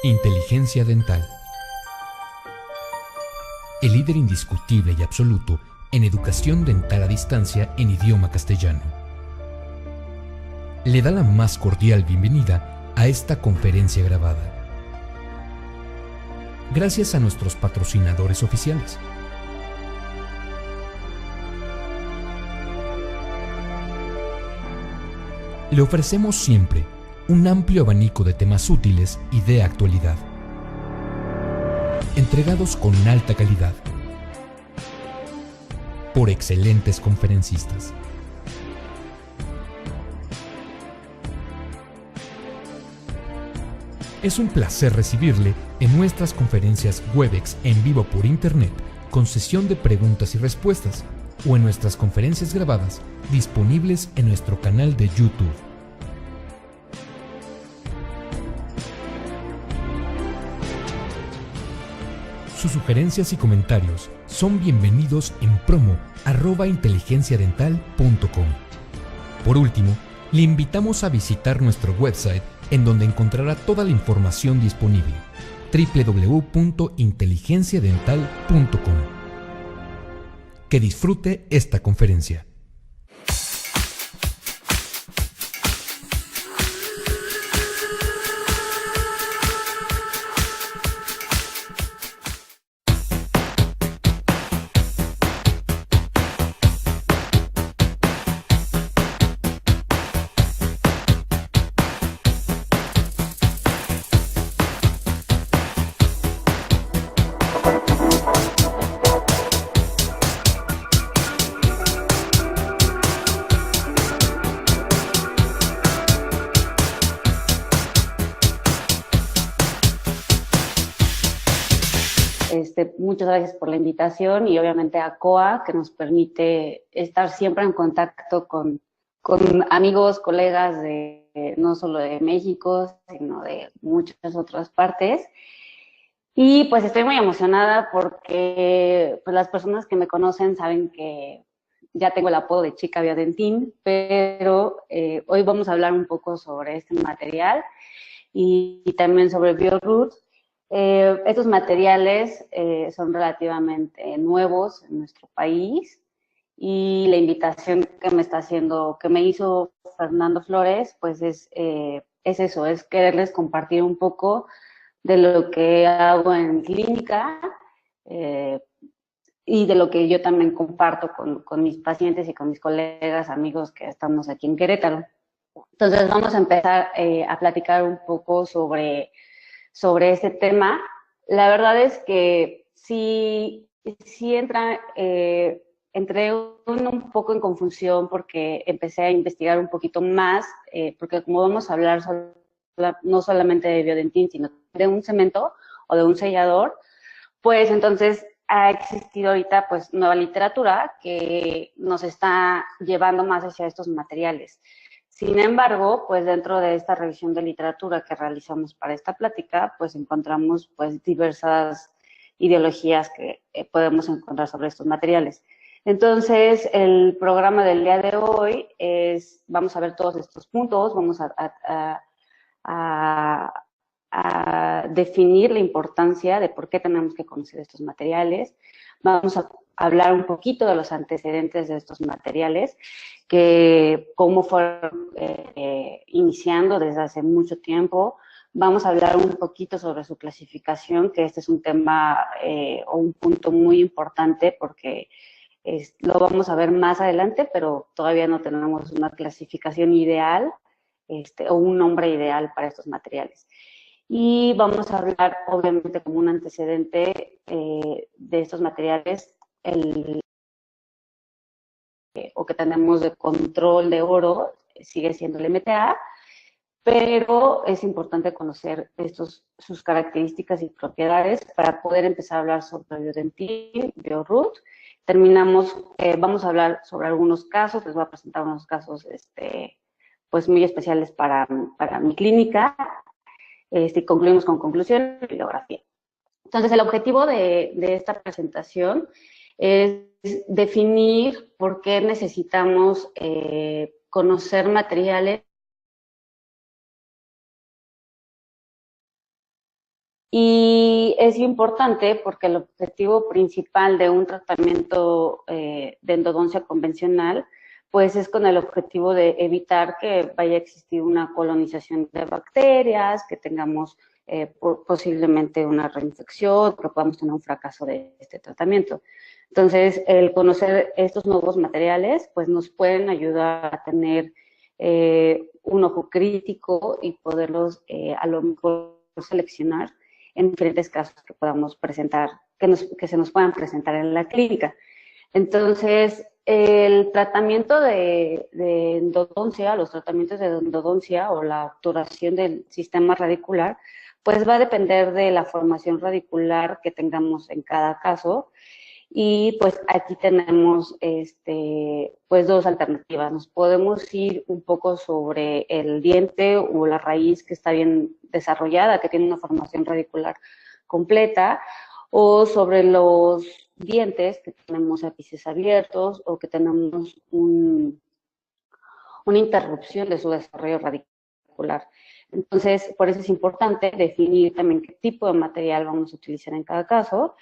Inteligencia dental. El líder indiscutible y absoluto en educación dental a distancia en idioma castellano. Le da la más cordial bienvenida a esta conferencia grabada. Gracias a nuestros patrocinadores oficiales. Le ofrecemos siempre un amplio abanico de temas útiles y de actualidad, entregados con alta calidad, por excelentes conferencistas. Es un placer recibirle en nuestras conferencias Webex en vivo por Internet, con sesión de preguntas y respuestas, o en nuestras conferencias grabadas disponibles en nuestro canal de YouTube. Sus sugerencias y comentarios son bienvenidos en promo@inteligenciadental.com. Por último, le invitamos a visitar nuestro website, en donde encontrará toda la información disponible: www.inteligenciadental.com. Que disfrute esta conferencia. Muchas gracias por la invitación y obviamente a COA, que nos permite estar siempre en contacto con amigos, colegas no solo de México, sino de muchas otras partes. Y pues estoy muy emocionada porque pues, las personas que me conocen saben que ya tengo el apodo de Chica Biodentín, pero hoy vamos a hablar un poco sobre este material y también sobre BioRoot. Estos materiales son relativamente nuevos en nuestro país y la invitación que me hizo Fernando Flores, pues es eso, es quererles compartir un poco de lo que hago en clínica y de lo que yo también comparto con mis pacientes y con mis colegas, amigos que estamos aquí en Querétaro. Entonces vamos a empezar a platicar un poco sobre este tema. La verdad es que sí entré un poco en confusión porque empecé a investigar un poquito más, porque como vamos a hablar no solamente de Biodentín, sino de un cemento o de un sellador, pues entonces ha existido ahorita pues nueva literatura que nos está llevando más hacia estos materiales. Sin embargo, pues dentro de esta revisión de literatura que realizamos para esta plática, pues encontramos pues diversas ideologías que podemos encontrar sobre estos materiales. Entonces, el programa del día de hoy vamos a ver todos estos puntos, vamos a definir la importancia de por qué tenemos que conocer estos materiales, vamos a hablar un poquito de los antecedentes de estos materiales, que cómo fueron iniciando desde hace mucho tiempo. Vamos a hablar un poquito sobre su clasificación, que este es un tema o un punto muy importante porque lo vamos a ver más adelante, pero todavía no tenemos una clasificación ideal o un nombre ideal para estos materiales. Y vamos a hablar, obviamente, como un antecedente de estos materiales, o que tenemos de control de oro, sigue siendo el MTA, pero es importante conocer sus características y propiedades para poder empezar a hablar sobre Biodentín, BioRoot. Vamos a hablar sobre algunos casos, les voy a presentar unos casos pues muy especiales para mi clínica, y concluimos con conclusión y bibliografía. Entonces, el objetivo de esta presentación es definir por qué necesitamos conocer materiales Y es importante porque el objetivo principal de un tratamiento de endodoncia convencional, pues es con el objetivo de evitar que vaya a existir una colonización de bacterias, que tengamos posiblemente una reinfección, que podamos tener un fracaso de este tratamiento. Entonces, el conocer estos nuevos materiales, pues nos pueden ayudar a tener un ojo crítico y poderlos a lo mejor seleccionar en diferentes casos que podamos presentar, que se nos puedan presentar en la clínica. Entonces, el tratamiento de endodoncia, los tratamientos de endodoncia o la obturación del sistema radicular, pues va a depender de la formación radicular que tengamos en cada caso. Y pues aquí tenemos pues dos alternativas. Nos podemos ir un poco sobre el diente o la raíz que está bien desarrollada, que tiene una formación radicular completa, o sobre los dientes que tenemos ápices abiertos o que tenemos una interrupción de su desarrollo radicular. Entonces, por eso es importante definir también qué tipo de material vamos a utilizar en cada caso.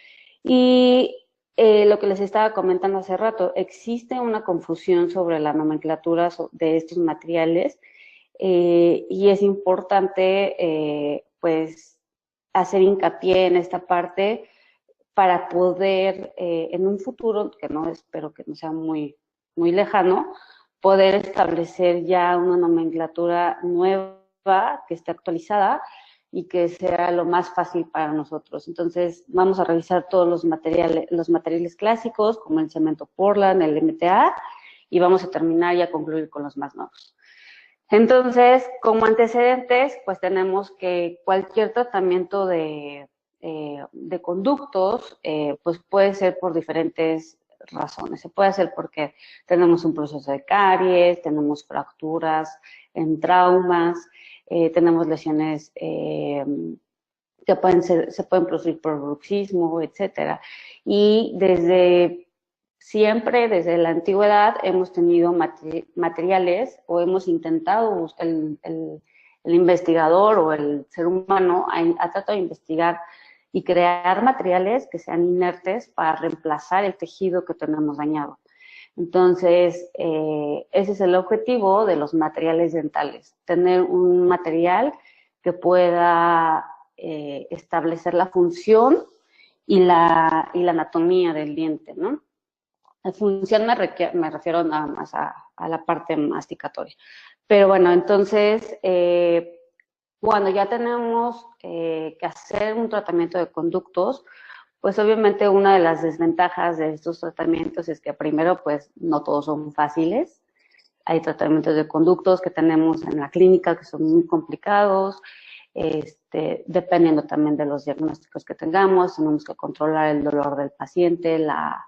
Y lo que les estaba comentando hace rato, existe una confusión sobre la nomenclatura de estos materiales y es importante pues hacer hincapié en esta parte para poder en un futuro, que no espero que no sea muy, muy lejano, poder establecer ya una nomenclatura nueva que esté actualizada y que sea lo más fácil para nosotros. Entonces, vamos a revisar todos los materiales clásicos, como el cemento Portland, el MTA, y vamos a terminar y a concluir con los más nuevos. Entonces, como antecedentes, pues tenemos que cualquier tratamiento de conductos, pues puede ser por diferentes razones. Se puede hacer porque tenemos un proceso de caries, tenemos fracturas en traumas, tenemos lesiones que se pueden producir por bruxismo, etcétera. Y desde siempre, desde la antigüedad, hemos tenido materiales o hemos intentado, el investigador o el ser humano ha tratado de investigar y crear materiales que sean inertes para reemplazar el tejido que tenemos dañado. Entonces, ese es el objetivo de los materiales dentales, tener un material que pueda establecer la función y la anatomía del diente, ¿no? La función me refiero nada más a la parte masticatoria. Pero bueno, entonces, cuando ya tenemos que hacer un tratamiento de conductos, pues obviamente una de las desventajas de estos tratamientos es que primero, pues no todos son fáciles. Hay tratamientos de conductos que tenemos en la clínica que son muy complicados, dependiendo también de los diagnósticos que tengamos, tenemos que controlar el dolor del paciente, la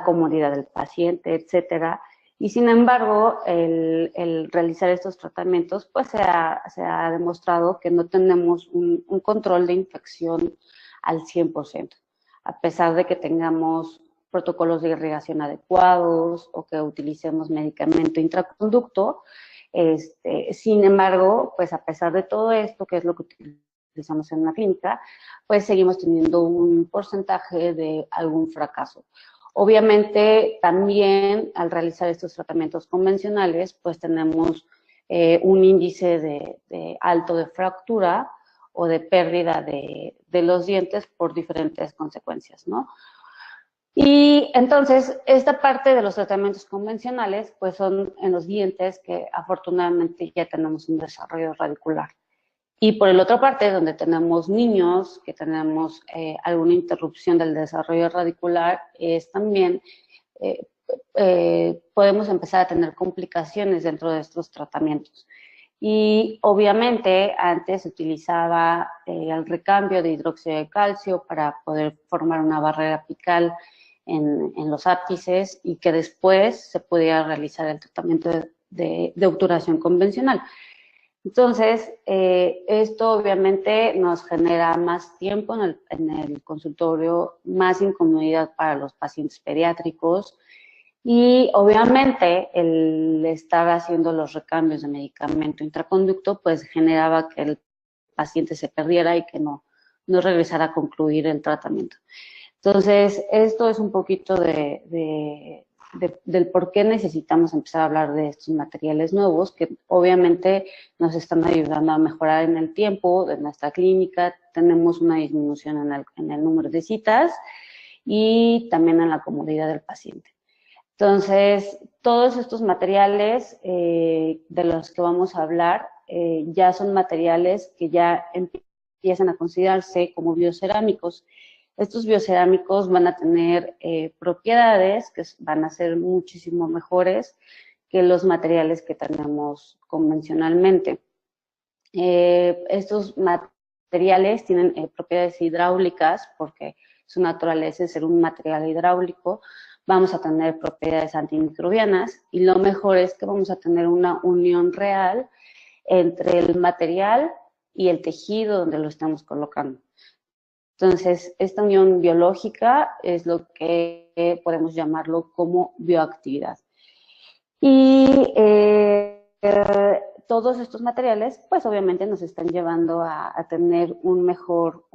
comodidad del paciente, etcétera. Y sin embargo, el realizar estos tratamientos, pues se ha demostrado que no tenemos un control de infección al 100%, a pesar de que tengamos protocolos de irrigación adecuados o que utilicemos medicamento intraconducto. Sin embargo, pues a pesar de todo esto, que es lo que utilizamos en la clínica, pues seguimos teniendo un porcentaje de algún fracaso. Obviamente, también al realizar estos tratamientos convencionales, pues tenemos un índice de alto de fractura o de pérdida de los dientes por diferentes consecuencias, ¿no? Y entonces, esta parte de los tratamientos convencionales, pues son en los dientes que afortunadamente ya tenemos un desarrollo radicular. Y por el otro parte, donde tenemos niños, que tenemos alguna interrupción del desarrollo radicular, es también podemos empezar a tener complicaciones dentro de estos tratamientos. Y obviamente antes se utilizaba el recambio de hidróxido de calcio para poder formar una barrera apical en los ápices y que después se pudiera realizar el tratamiento de obturación convencional. Entonces, esto obviamente nos genera más tiempo en el consultorio, más incomodidad para los pacientes pediátricos y obviamente el estar haciendo los recambios de medicamento intraconducto pues generaba que el paciente se perdiera y que no no regresar a concluir el tratamiento. Entonces, esto es un poquito del por qué necesitamos empezar a hablar de estos materiales nuevos, que obviamente nos están ayudando a mejorar en el tiempo de nuestra clínica. Tenemos una disminución en el número de citas y también en la comodidad del paciente. Entonces, todos estos materiales de los que vamos a hablar ya son materiales que ya empiezan a considerarse como biocerámicos. Estos biocerámicos van a tener propiedades que van a ser muchísimo mejores que los materiales que tenemos convencionalmente. Estos materiales tienen propiedades hidráulicas porque su naturaleza es ser un material hidráulico. Vamos a tener propiedades antimicrobianas y lo mejor es que vamos a tener una unión real entre el material y el tejido donde lo estamos colocando. Entonces, esta unión biológica es lo que podemos llamarlo como bioactividad. Y todos estos materiales, pues obviamente nos están llevando a tener un mejor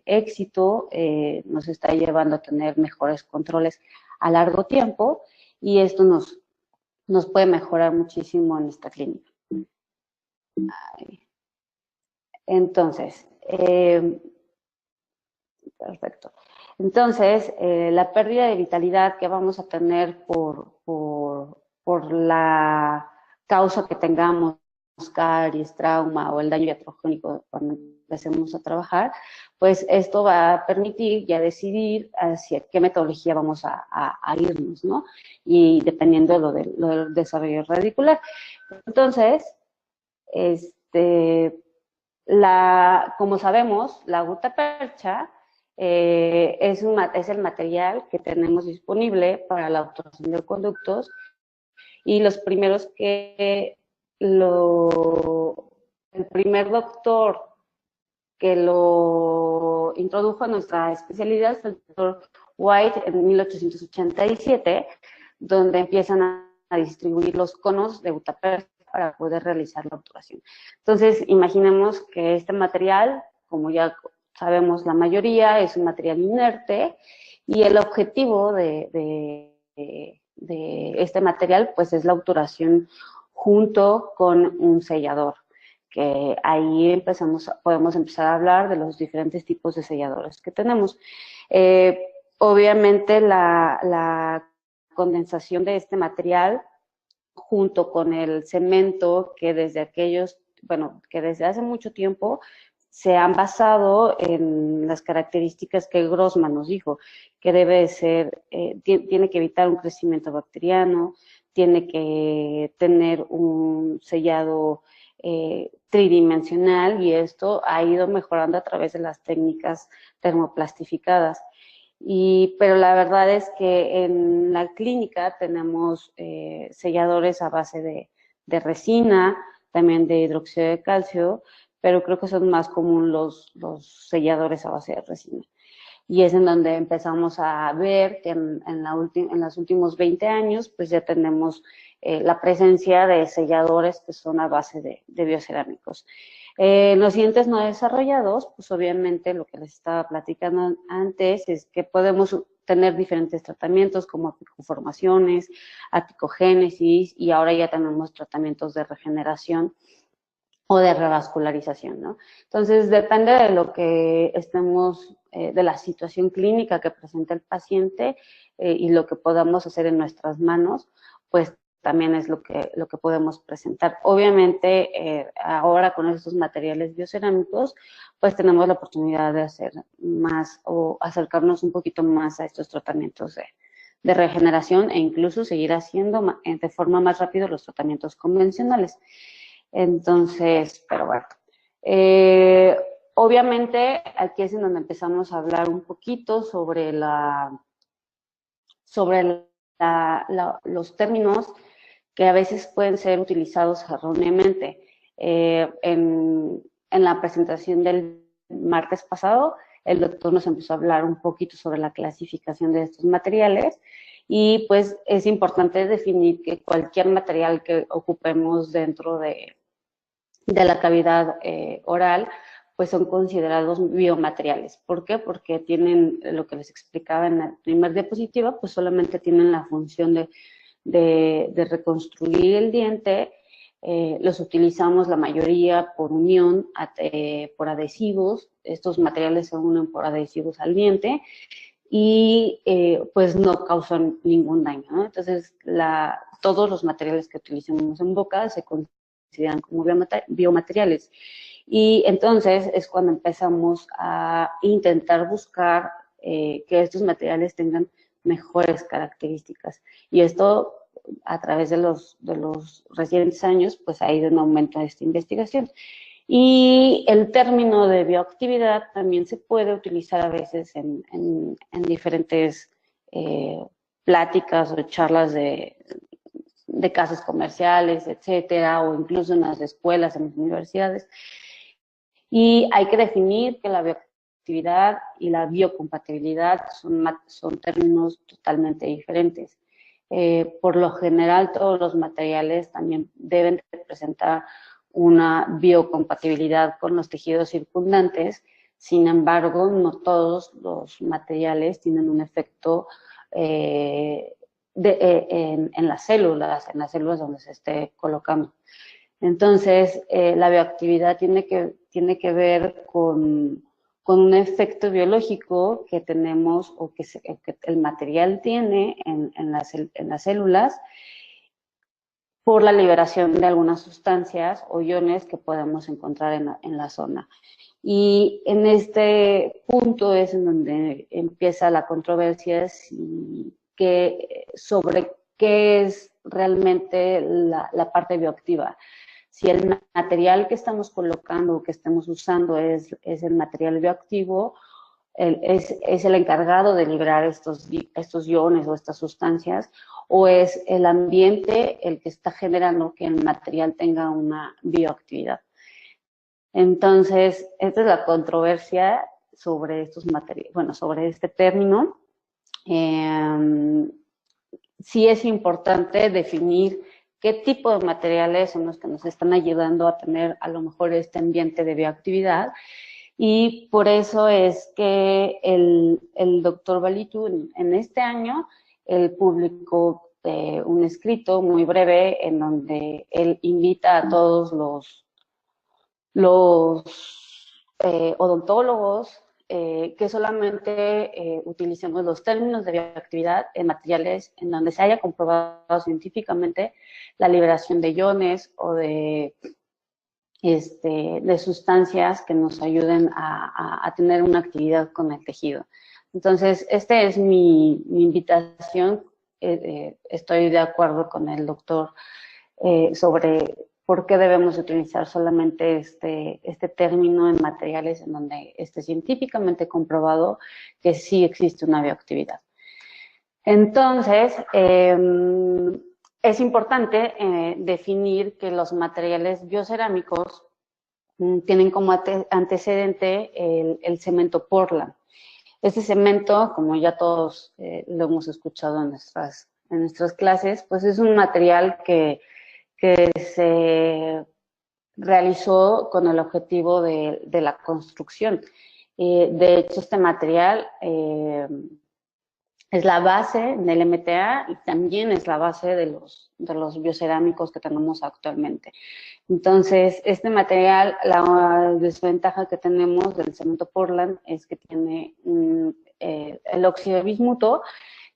éxito, nos está llevando a tener mejores controles a largo tiempo y esto nos puede mejorar muchísimo en esta clínica. Entonces, perfecto. Entonces, la pérdida de vitalidad que vamos a tener por la causa que tengamos, caries, trauma o el daño iatrogénico cuando empecemos a trabajar, pues esto va a permitir ya decidir hacia qué metodología vamos a irnos, ¿no? Y dependiendo de lo del desarrollo radicular. Entonces, como sabemos, la gutapercha es el material que tenemos disponible para la obturación de conductos y los primeros el primer doctor que lo introdujo a nuestra especialidad es el doctor White en 1887, donde empiezan a distribuir los conos de gutapercha para poder realizar la obturación. Entonces, imaginemos que este material, como ya sabemos la mayoría, es un material inerte y el objetivo de este material pues es la obturación junto con un sellador, que ahí podemos empezar a hablar de los diferentes tipos de selladores que tenemos. Obviamente la condensación de este material junto con el cemento que desde hace mucho tiempo se han basado en las características que Grossman nos dijo, que debe ser, tiene que evitar un crecimiento bacteriano, tiene que tener un sellado tridimensional y esto ha ido mejorando a través de las técnicas termoplastificadas. Pero la verdad es que en la clínica tenemos selladores a base de resina, también de hidróxido de calcio, pero creo que son más comunes los selladores a base de resina. Y es en donde empezamos a ver que en los últimos 20 años, pues ya tenemos la presencia de selladores que son a base de biocerámicos. Los dientes no desarrollados, pues obviamente lo que les estaba platicando antes es que podemos tener diferentes tratamientos como apicoformaciones, aticogénesis y ahora ya tenemos tratamientos de regeneración o de revascularización, ¿no? Entonces, depende de lo que estemos, de la situación clínica que presenta el paciente y lo que podamos hacer en nuestras manos, pues también es lo que podemos presentar. Obviamente, ahora con estos materiales biocerámicos, pues tenemos la oportunidad de hacer más o acercarnos un poquito más a estos tratamientos de regeneración e incluso seguir haciendo de forma más rápida los tratamientos convencionales. Entonces, pero bueno, obviamente aquí es en donde empezamos a hablar un poquito sobre los términos que a veces pueden ser utilizados erróneamente. En la presentación del martes pasado, el doctor nos empezó a hablar un poquito sobre la clasificación de estos materiales y pues es importante definir que cualquier material que ocupemos dentro de la cavidad oral, pues son considerados biomateriales. ¿Por qué? Porque tienen, lo que les explicaba en la primera diapositiva, pues solamente tienen la función de reconstruir el diente. Los utilizamos la mayoría por unión, por adhesivos. Estos materiales se unen por adhesivos al diente y pues no causan ningún daño, ¿no? Entonces, todos los materiales que utilizamos en boca se consideran como biomateriales. Y entonces es cuando empezamos a intentar buscar que estos materiales tengan mejores características. Y esto, a través de los recientes años, pues ha ido en aumento esta investigación. Y el término de bioactividad también se puede utilizar a veces en diferentes pláticas o charlas de casos comerciales, etcétera, o incluso en las escuelas, en las universidades. Y hay que definir que la bioactividad y la biocompatibilidad son términos totalmente diferentes. Por lo general, todos los materiales también deben presentar una biocompatibilidad con los tejidos circundantes. Sin embargo, no todos los materiales tienen un efecto en las células donde se esté colocando. Entonces, la bioactividad tiene que ver con un efecto biológico que tenemos o que el material tiene en las células por la liberación de algunas sustancias o iones que podemos encontrar en la zona. Y en este punto es en donde empieza la controversia sobre qué es realmente la parte bioactiva. Si el material que estamos colocando o que estemos usando es el material bioactivo, es el encargado de liberar estos iones o estas sustancias, o es el ambiente el que está generando que el material tenga una bioactividad. Entonces, esta es la controversia sobre estos materiales, bueno, sobre este término. Sí es importante definir qué tipo de materiales son los que nos están ayudando a tener a lo mejor este ambiente de bioactividad. Y por eso es que el doctor Balitu en este año, él publicó un escrito muy breve en donde él invita a todos los odontólogos que solamente utilicemos los términos de bioactividad en materiales en donde se haya comprobado científicamente la liberación de iones o de sustancias que nos ayuden a tener una actividad con el tejido. Entonces, esta es mi invitación. Estoy de acuerdo con el doctor sobre por qué debemos utilizar solamente este término en materiales en donde esté científicamente comprobado que sí existe una bioactividad. Entonces, es importante definir que los materiales biocerámicos tienen como antecedente el cemento Portland. Este cemento, como ya todos lo hemos escuchado en nuestras clases, pues es un material que se realizó con el objetivo de la construcción. De hecho, este material es la base del MTA y también es la base de los biocerámicos que tenemos actualmente. Entonces, este material, la desventaja que tenemos del cemento Portland es que tiene el óxido de bismuto,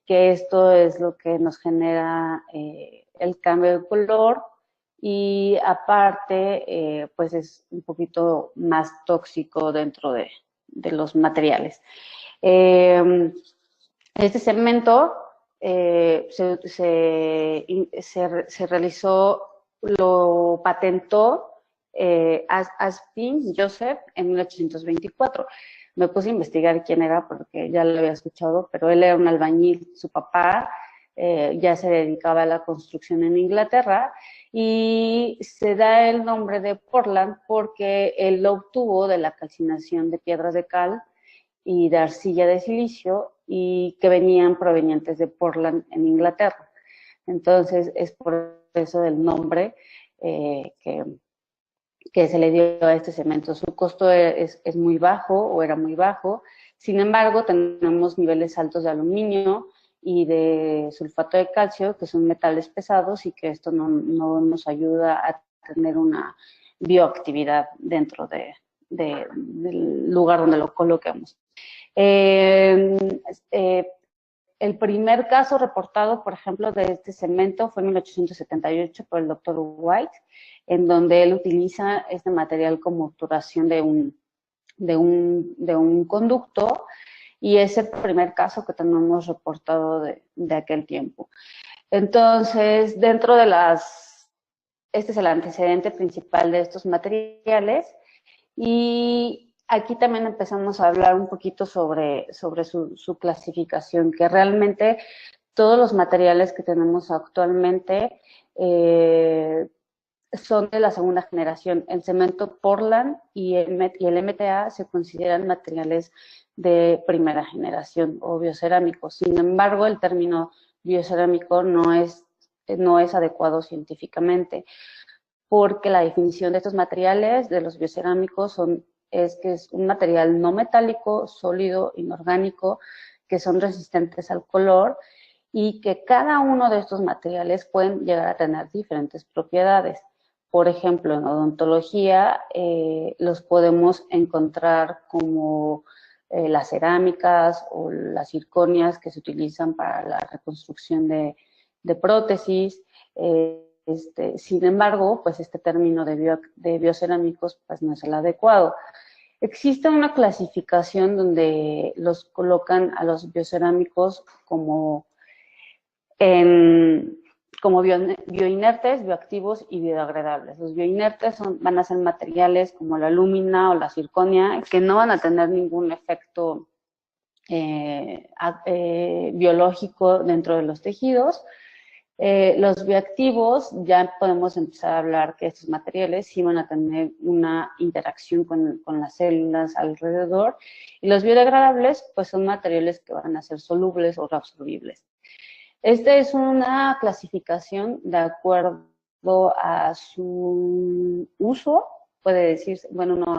que esto es lo que nos genera el cambio de color y aparte, pues es un poquito más tóxico dentro de los materiales. Este segmento se realizó, lo patentó Aspin Joseph en 1824. Me puse a investigar quién era porque ya lo había escuchado, pero él era un albañil, su papá ya se dedicaba a la construcción en Inglaterra y se da el nombre de Portland porque él lo obtuvo de la calcinación de piedras de cal y de arcilla de silicio y que venían provenientes de Portland en Inglaterra. Entonces es por eso el nombre que que se le dio a este cemento. Su costo es muy bajo o era muy bajo. Sin embargo, tenemos niveles altos de aluminio y de sulfato de calcio, que son metales pesados y que esto no nos ayuda a tener una bioactividad dentro del lugar donde lo coloquemos. El primer caso reportado, por ejemplo, de este cemento fue en 1878 por el doctor White, en donde él utiliza este material como obturación de un conducto, y es el primer caso que tenemos reportado de aquel tiempo. Entonces, este es el antecedente principal de estos materiales, y aquí también empezamos a hablar un poquito sobre su clasificación, que realmente todos los materiales que tenemos actualmente son de la segunda generación. El cemento Portland y el MTA se consideran materiales de primera generación o biocerámicos. Sin embargo, el término biocerámico no es adecuado científicamente, porque la definición de estos materiales, de los biocerámicos, es que es un material no metálico, sólido, inorgánico, que son resistentes al color, y que cada uno de estos materiales pueden llegar a tener diferentes propiedades. Por ejemplo, en odontología los podemos encontrar como las cerámicas o las zirconias que se utilizan para la reconstrucción de prótesis. Sin embargo, pues este término de biocerámicos pues no es el adecuado. Existe una clasificación donde los colocan a los biocerámicos como bioinertes, bioactivos y biodegradables. Los bioinertes van a ser materiales como la alúmina o la zirconia, que no van a tener ningún efecto biológico dentro de los tejidos. Los bioactivos, ya podemos empezar a hablar que estos materiales sí van a tener una interacción con las células alrededor, y los biodegradables pues son materiales que van a ser solubles o reabsorbibles. Esta es una clasificación de acuerdo a su uso, puede decirse, bueno, no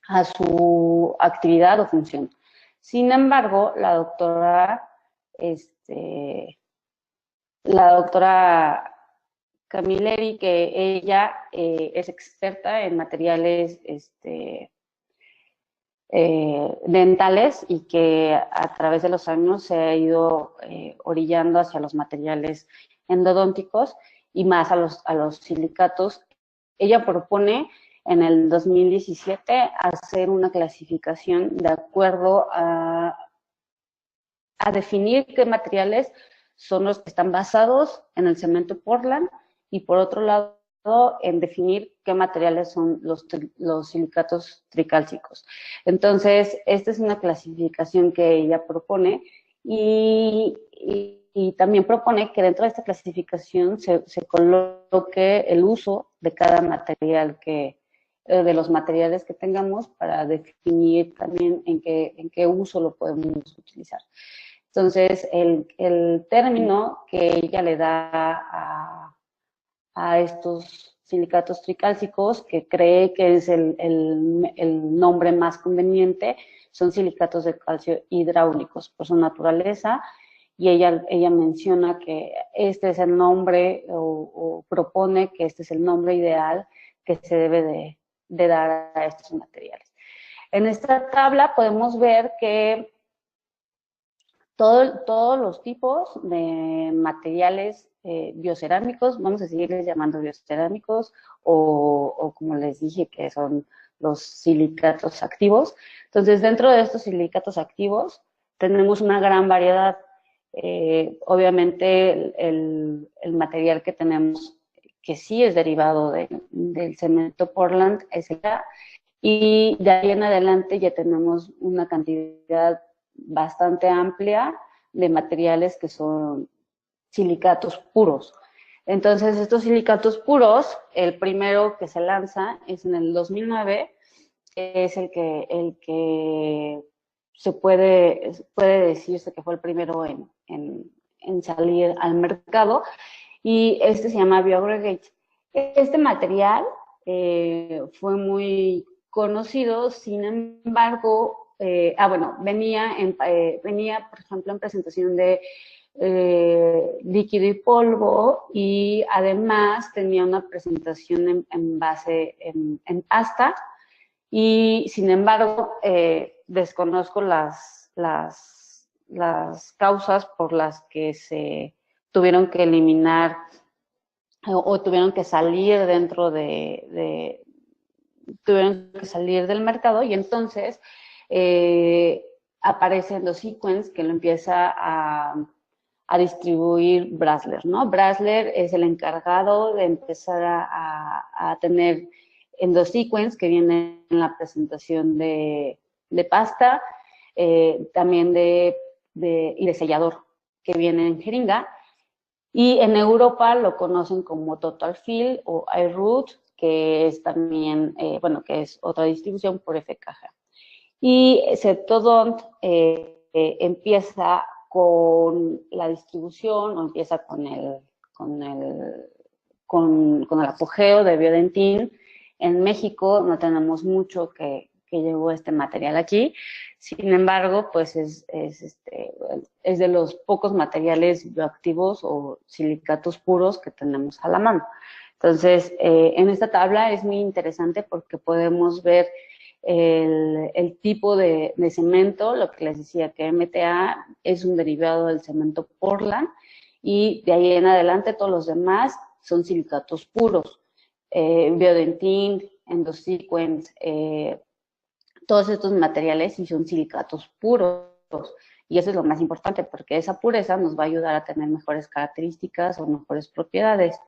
a su actividad o función. Sin embargo, la doctora Camilleri, que ella es experta en materiales dentales, y que a través de los años se ha ido orillando hacia los materiales endodónticos y más a los silicatos. Ella propone en el 2017 hacer una clasificación de acuerdo a definir qué materiales son los que están basados en el cemento Portland, y por otro lado en definir qué materiales son los silicatos tricálcicos. Entonces, esta es una clasificación que ella propone, y también propone que dentro de esta clasificación se coloque el uso de cada material de los materiales que tengamos, para definir también en qué uso lo podemos utilizar. Entonces, el término que ella le da a estos silicatos tricálcicos, que cree que es el nombre más conveniente, son silicatos de calcio hidráulicos por su naturaleza, y ella menciona que este es el nombre, o propone que este es el nombre ideal que se debe de dar a estos materiales. En esta tabla podemos ver que todos los tipos de materiales biocerámicos, vamos a seguirles llamando biocerámicos, o como les dije, que son los silicatos activos. Entonces, dentro de estos silicatos activos tenemos una gran variedad. Obviamente el material que tenemos, que sí es derivado del cemento Portland, es el A, y de ahí en adelante ya tenemos una cantidad bastante amplia de materiales que son silicatos puros. Entonces, estos silicatos puros, el primero que se lanza es en el 2009, es el que se puede decirse que fue el primero en salir al mercado, y este se llama Bioaggregate. Este material fue muy conocido, sin embargo, bueno, venía, por ejemplo, en presentación de líquido y polvo, y además tenía una presentación en base en pasta, y sin embargo, desconozco las causas por las que se tuvieron que eliminar o tuvieron que salir tuvieron que salir del mercado, y entonces aparece Endosequence, que lo empieza a distribuir Brasler, ¿no? Brasler es el encargado de empezar a tener Endosequence, que viene en la presentación de pasta, también y de sellador, que viene en jeringa. Y en Europa lo conocen como Total Fill o iRoot, que es también, bueno, que es otra distribución por FKG. Y Septodont empieza con la distribución, o empieza con el apogeo de Biodentin. En México no tenemos mucho que llevó este material aquí. Sin embargo, pues es de los pocos materiales bioactivos o silicatos puros que tenemos a la mano. Entonces, en esta tabla es muy interesante porque podemos ver el tipo de cemento, lo que les decía, que MTA es un derivado del cemento Portland, y de ahí en adelante todos los demás son silicatos puros. Biodentin, Endosequence, todos estos materiales sí son silicatos puros. Y eso es lo más importante, porque esa pureza nos va a ayudar a tener mejores características o mejores propiedades.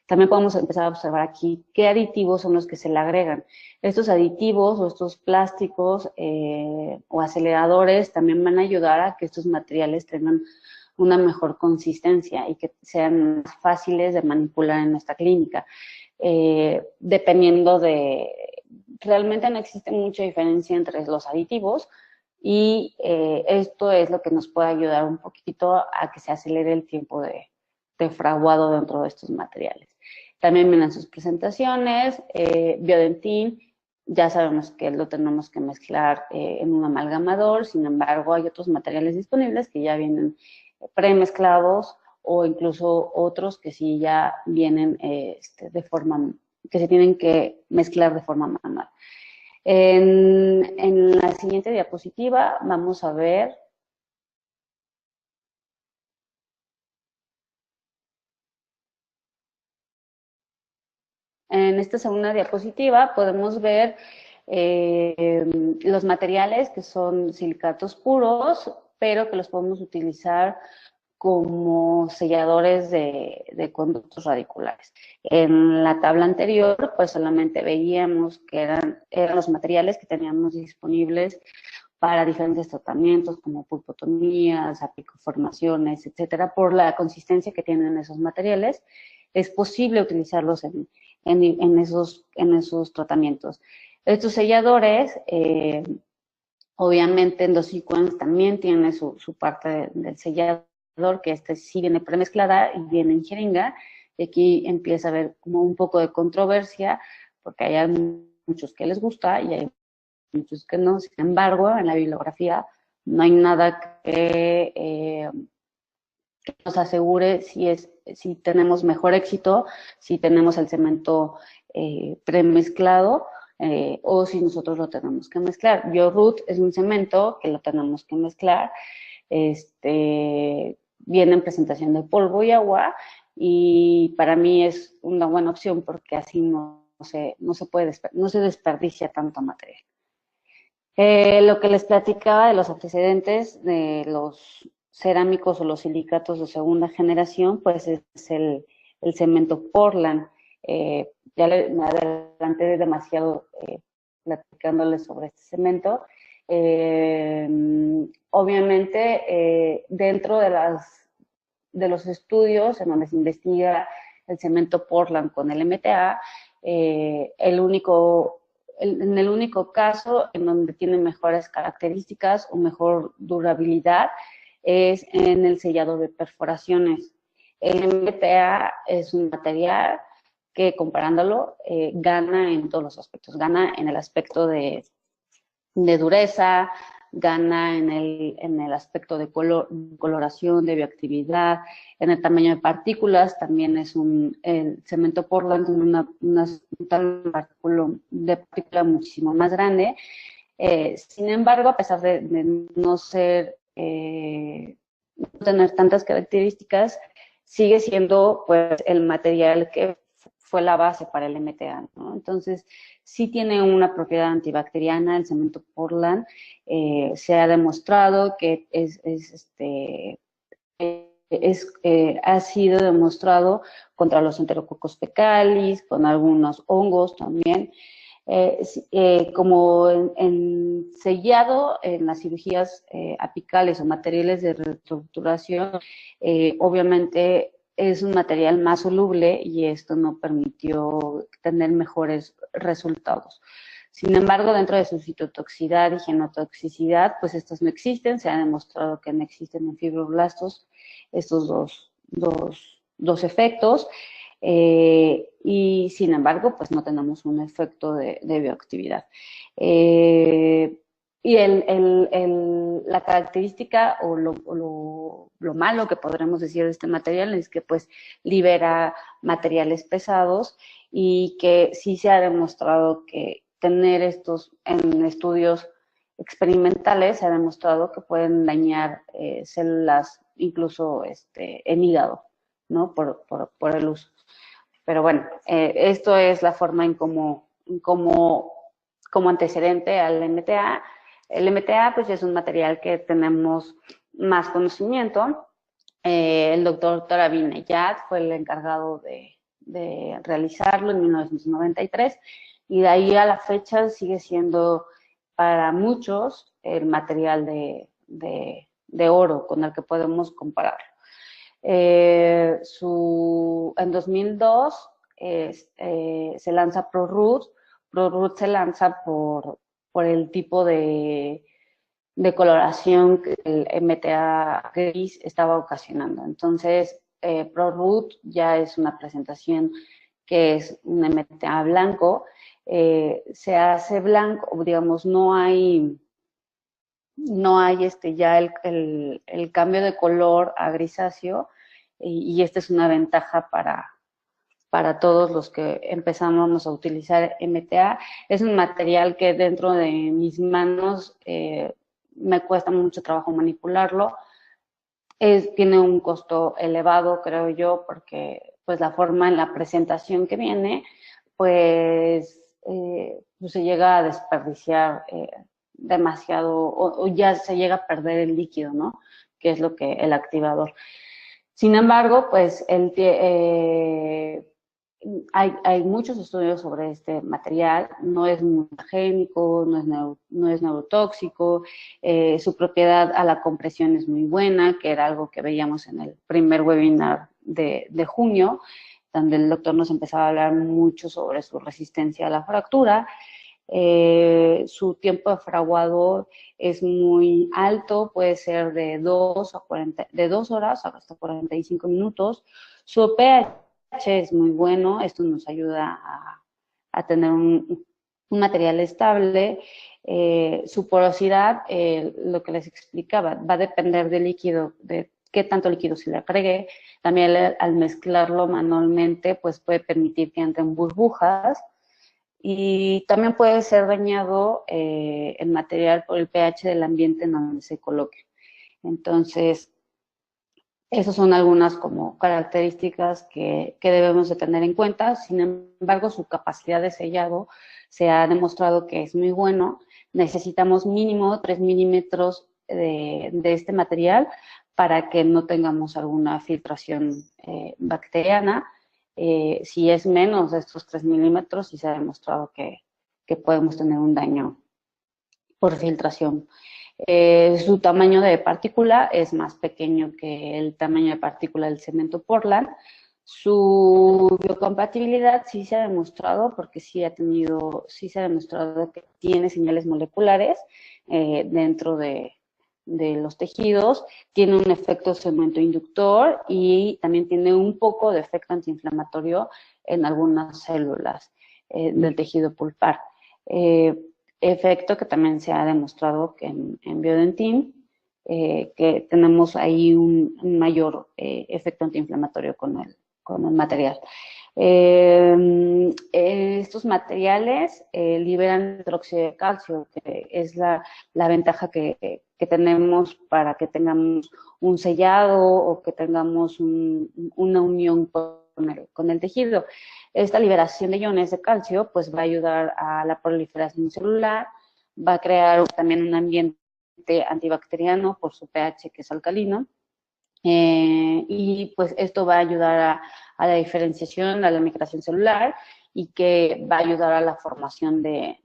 También podemos empezar a observar aquí qué aditivos son los que se le agregan. Estos aditivos o estos plásticos o aceleradores también van a ayudar a que estos materiales tengan una mejor consistencia y que sean más fáciles de manipular en esta clínica. Dependiendo de... Realmente no existe mucha diferencia entre los aditivos, y esto es lo que nos puede ayudar un poquito a que se acelere el tiempo de fraguado dentro de estos materiales. También vienen sus presentaciones. Biodentin, ya sabemos que lo tenemos que mezclar en un amalgamador. Sin embargo, hay otros materiales disponibles que ya vienen premezclados, o incluso otros que sí ya vienen de forma, que se tienen que mezclar de forma manual. En la siguiente diapositiva vamos a ver en esta segunda diapositiva podemos ver los materiales que son silicatos puros, pero que los podemos utilizar como selladores de conductos radiculares. En la tabla anterior, pues solamente veíamos que eran los materiales que teníamos disponibles para diferentes tratamientos como pulpotomías, apicoformaciones, etcétera. Por la consistencia que tienen esos materiales, es posible utilizarlos en esos tratamientos. Estos selladores, obviamente Endosequence también tiene su parte del sellador, que sí viene premezclada y viene en jeringa, y aquí empieza a haber como un poco de controversia, porque hay muchos que les gusta y hay muchos que no. Sin embargo, en la bibliografía no hay nada que nos asegure si tenemos mejor éxito, si tenemos el cemento premezclado, o si nosotros lo tenemos que mezclar. BioRoot es un cemento que lo tenemos que mezclar. Viene en presentación de polvo y agua, y para mí es una buena opción porque así no se desperdicia tanto material. Lo que les platicaba de los antecedentes de los cerámicos o los silicatos de segunda generación, pues es el cemento Portland. Ya me adelanté demasiado platicándoles sobre este cemento. Obviamente, dentro de los estudios en donde se investiga el cemento Portland con el MTA, en el único caso en donde tiene mejores características o mejor durabilidad es en el sellado de perforaciones. El MTA es un material que comparándolo gana en todos los aspectos. Gana en el aspecto de dureza, gana en el aspecto de coloración, de bioactividad, en el tamaño de partículas. También es el cemento Portland tiene un tamaño de partícula muchísimo más grande. Sin embargo, a pesar de no ser, no tener tantas características, sigue siendo pues el material que fue la base para el MTA, ¿no? Entonces, sí tiene una propiedad antibacteriana el cemento Portland. Se ha demostrado que ha sido demostrado contra los enterococos fecalis, con algunos hongos también. Como en sellado en las cirugías apicales o materiales de reestructuración, obviamente es un material más soluble y esto no permitió tener mejores resultados. Sin embargo, dentro de su citotoxicidad y genotoxicidad, pues estos no existen. Se ha demostrado que no existen en fibroblastos estos dos efectos. Y sin embargo, pues no tenemos un efecto de bioactividad. Y la característica o lo malo que podremos decir de este material es que pues libera materiales pesados y que sí se ha demostrado que tener estos en estudios experimentales se ha demostrado que pueden dañar células incluso en hígado, ¿no? Por el uso. Pero bueno, esto es la forma en como antecedente al MTA. El MTA pues es un material que tenemos más conocimiento. El doctor Torabi Neyat fue el encargado de realizarlo en 1993 y de ahí a la fecha sigue siendo para muchos el material de oro con el que podemos compararlo. En 2002 se lanza ProRoot. ProRoot se lanza por el tipo de coloración que el MTA gris estaba ocasionando. Entonces, ProRoot ya es una presentación que es un MTA blanco. Se hace blanco, digamos, no hay ya el cambio de color a grisáceo, y esta es una ventaja para todos los que empezamos a utilizar MTA. Es un material que dentro de mis manos me cuesta mucho trabajo manipularlo. Tiene un costo elevado, creo yo, porque pues la forma en la presentación que viene, pues se llega a desperdiciar demasiado, o ya se llega a perder el líquido, ¿no? Que es lo que el activador. Sin embargo, pues hay muchos estudios sobre este material. No es mutagénico, no es neurotóxico, su propiedad a la compresión es muy buena, que era algo que veíamos en el primer webinar de junio, donde el doctor nos empezaba a hablar mucho sobre su resistencia a la fractura. Su tiempo de fraguado es muy alto, puede ser de 2 horas hasta 45 minutos. Su pH es muy bueno, esto nos ayuda a tener un material estable. Su porosidad, lo que les explicaba, va a depender del líquido, de qué tanto líquido se le agregue. También al mezclarlo manualmente, pues puede permitir que entren burbujas. Y también puede ser dañado el material por el pH del ambiente en donde se coloque. Entonces, esas son algunas como características que debemos de tener en cuenta. Sin embargo, su capacidad de sellado se ha demostrado que es muy bueno. Necesitamos mínimo 3 milímetros de este material para que no tengamos alguna filtración bacteriana. Si es menos de estos 3 milímetros, sí se ha demostrado que podemos tener un daño por filtración. Su tamaño de partícula es más pequeño que el tamaño de partícula del cemento Portland. Su biocompatibilidad sí se ha demostrado, porque sí se ha demostrado que tiene señales moleculares dentro de de los tejidos, tiene un efecto cemento-inductor y también tiene un poco de efecto antiinflamatorio en algunas células del tejido pulpar. Efecto que también se ha demostrado que en Biodentin, que tenemos ahí un mayor efecto antiinflamatorio con el material. Estos materiales liberan hidróxido de calcio, que es la ventaja que tenemos para que tengamos un sellado o que tengamos una unión con el tejido. Esta liberación de iones de calcio pues va a ayudar a la proliferación celular, va a crear también un ambiente antibacteriano por su pH que es alcalino, y pues esto va a ayudar a la diferenciación, a la migración celular y que va a ayudar a la formación de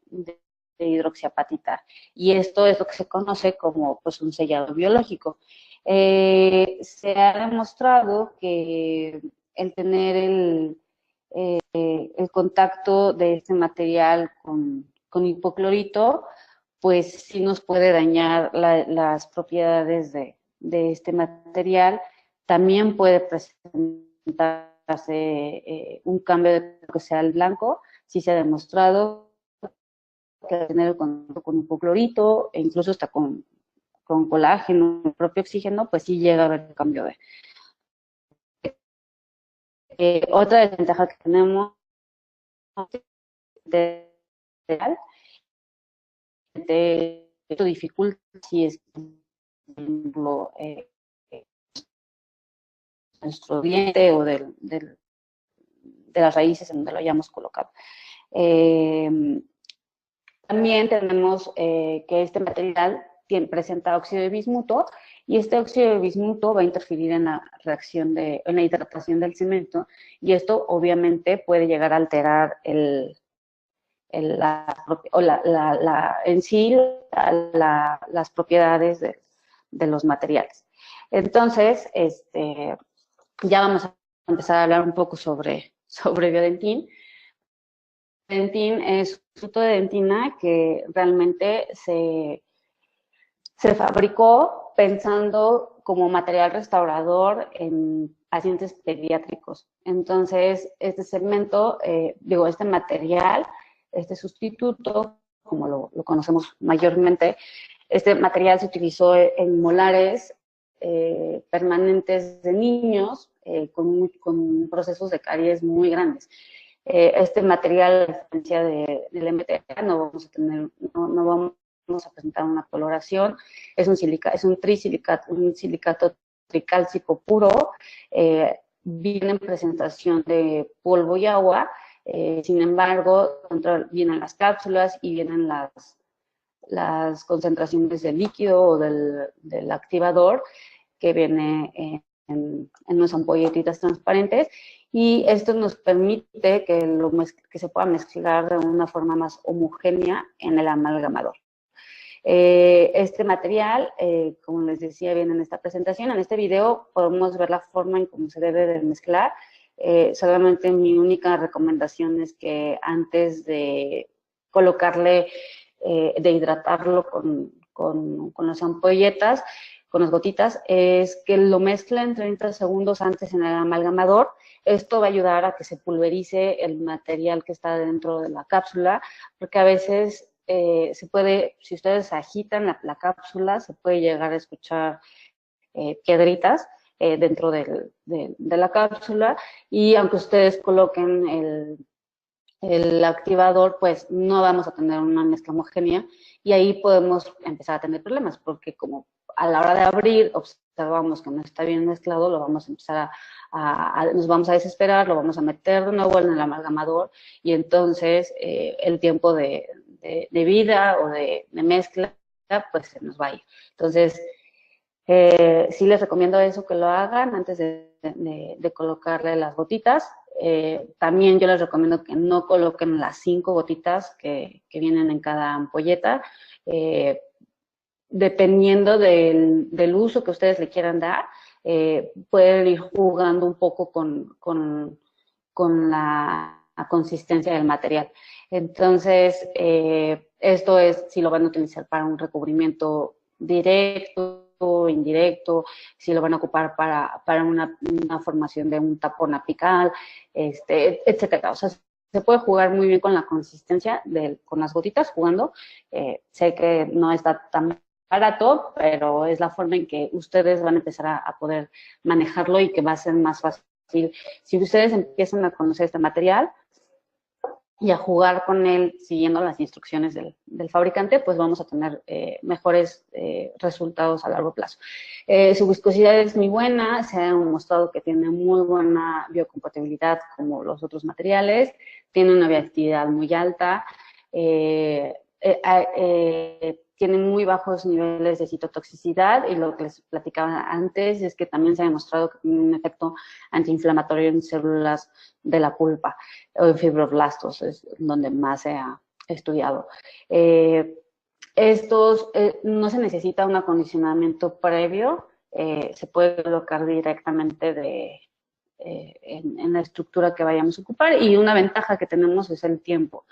hidroxiapatita. Y esto es lo que se conoce como pues un sellado biológico. Se ha demostrado que el tener el contacto de este material con hipoclorito, pues sí nos puede dañar las propiedades de este material. También puede presentarse un cambio de que sea el blanco, sí se ha demostrado que tener con hipoclorito e incluso hasta con colágeno, el propio oxígeno, pues sí llega a haber un cambio de. Otra desventaja que tenemos de esto dificulta si es, por ejemplo, nuestro diente o de las raíces en donde lo hayamos colocado. También tenemos que este material presenta óxido de bismuto y este óxido de bismuto va a interferir en la reacción en la hidratación del cemento y esto obviamente puede llegar a alterar en sí las propiedades de los materiales. Entonces, ya vamos a empezar a hablar un poco sobre Biodentin. Biodentin es un fruto de dentina que realmente se fabricó pensando como material restaurador en pacientes pediátricos. Entonces, este segmento, este material, este sustituto, como lo conocemos mayormente, este material se utilizó en molares permanentes de niños con procesos de caries muy grandes. Este material, a diferencia del MTA, no vamos a presentar una coloración, es un silicato tricálcico puro, viene en presentación de polvo y agua, sin embargo, vienen las cápsulas y vienen las concentraciones del líquido o del activador que viene en unas ampolletitas transparentes, y esto nos permite que se pueda mezclar de una forma más homogénea en el amalgamador. Este material, como les decía bien en esta presentación, en este video podemos ver la forma en cómo se debe de mezclar. Solamente mi única recomendación es que antes de colocarle, de hidratarlo con las ampolletas, con las gotitas, es que lo mezclen 30 segundos antes en el amalgamador. Esto va a ayudar a que se pulverice el material que está dentro de la cápsula, porque a veces si ustedes agitan la cápsula, se puede llegar a escuchar piedritas dentro de la cápsula, y aunque ustedes coloquen el activador, pues no vamos a tener una mezcla homogénea y ahí podemos empezar a tener problemas, porque como a la hora de abrir observamos que no está bien mezclado, lo vamos a empezar nos vamos a desesperar, lo vamos a meter de nuevo en el amalgamador y entonces el tiempo de vida o de mezcla pues se nos va a ir. Entonces, sí les recomiendo eso, que lo hagan antes de colocarle las gotitas. También yo les recomiendo que no coloquen las 5 gotitas que vienen en cada ampolleta. Dependiendo del uso que ustedes le quieran dar, pueden ir jugando un poco con la consistencia del material. Entonces, esto es si lo van a utilizar para un recubrimiento directo directo, indirecto, si lo van a ocupar para una formación de un tapón apical, etcétera. O sea, se puede jugar muy bien con la consistencia, con las gotitas jugando. Sé que no está tan barato, pero es la forma en que ustedes van a empezar a poder manejarlo y que va a ser más fácil. Si ustedes empiezan a conocer este material y a jugar con él siguiendo las instrucciones del fabricante, pues vamos a tener mejores resultados a largo plazo. Su viscosidad es muy buena, se ha demostrado que tiene muy buena biocompatibilidad como los otros materiales, tiene una bioactividad muy alta, tiene muy bajos niveles de citotoxicidad y lo que les platicaba antes es que también se ha demostrado que tiene un efecto antiinflamatorio en células de la pulpa o en fibroblastos, es donde más se ha estudiado. No se necesita un acondicionamiento previo, se puede colocar directamente en la estructura que vayamos a ocupar, y una ventaja que tenemos es el tiempo.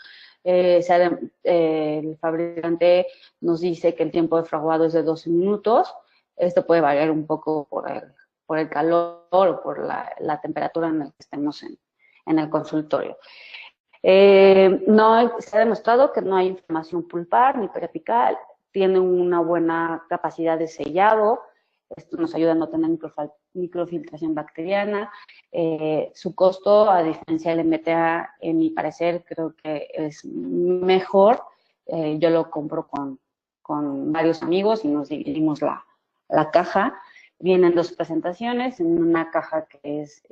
El fabricante nos dice que el tiempo de fraguado es de 12 minutos. Esto puede variar un poco por el calor o por la temperatura en la que estemos en el consultorio. Se ha demostrado que no hay inflamación pulpar ni periapical, tiene una buena capacidad de sellado. Esto nos ayuda a no tener microfiltración bacteriana. Su costo, a diferencia del MTA, en mi parecer, creo que es mejor. Yo lo compro con varios amigos y nos dividimos la caja. Vienen 2 presentaciones, en una caja que es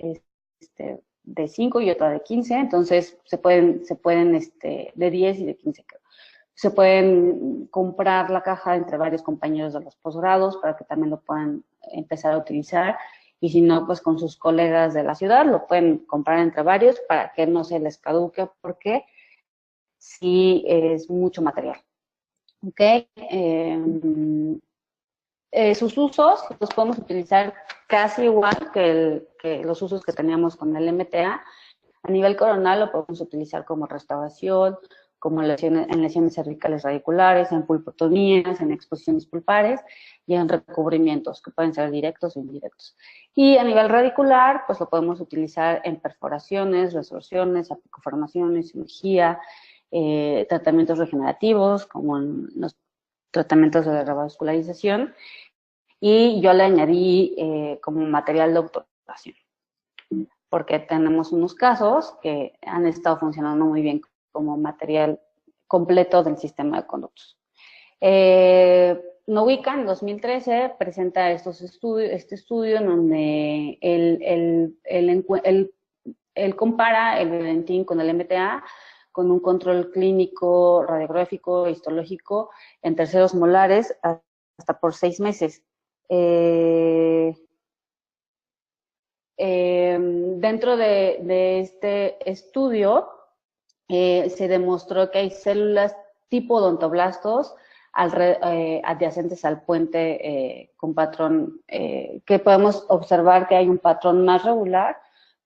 de 5 y otra de 15, entonces se pueden de 10 y de 15, creo. Se pueden comprar la caja entre varios compañeros de los posgrados para que también lo puedan empezar a utilizar, y si no, pues con sus colegas de la ciudad lo pueden comprar entre varios para que no se les caduque, porque sí es mucho material. ¿Ok? Sus usos los podemos utilizar casi igual que los usos que teníamos con el MTA. A nivel coronal lo podemos utilizar como restauración, como en lesiones cervicales radiculares, en pulpotomías, en exposiciones pulpares y en recubrimientos, que pueden ser directos o indirectos. Y a nivel radicular, pues lo podemos utilizar en perforaciones, resorciones, apicoformaciones, cirugía, tratamientos regenerativos, como en los tratamientos de revascularización, y yo le añadí como material de obturación, porque tenemos unos casos que han estado funcionando muy bien como material completo del sistema de conductos. Novica en 2013 presenta este estudio en donde él compara el Viodentin con el MTA con un control clínico, radiográfico, histológico en terceros molares hasta por 6 meses. Dentro de este estudio se demostró que hay células tipo odontoblastos adyacentes al puente con patrón, que podemos observar que hay un patrón más regular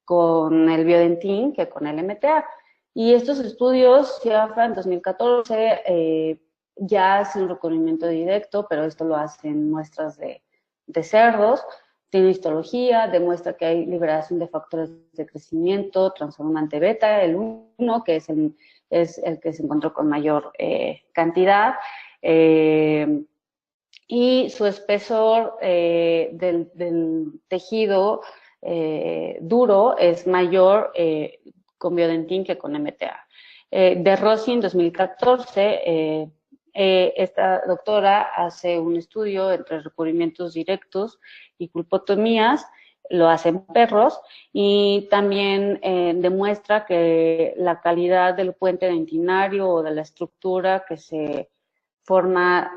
con el Biodentin que con el MTA. Y estos estudios, CIAFA en 2014, ya hacen un recubrimiento directo, pero esto lo hacen muestras de cerdos. Tiene histología, demuestra que hay liberación de factores de crecimiento, transformante beta, el 1, que es el que se encontró con mayor cantidad, y su espesor del tejido duro es mayor con Biodentin que con MTA. De Rossi en 2014, esta doctora hace un estudio entre recubrimientos directos y pulpotomías, lo hace en perros, y también demuestra que la calidad del puente dentinario o de la estructura que se forma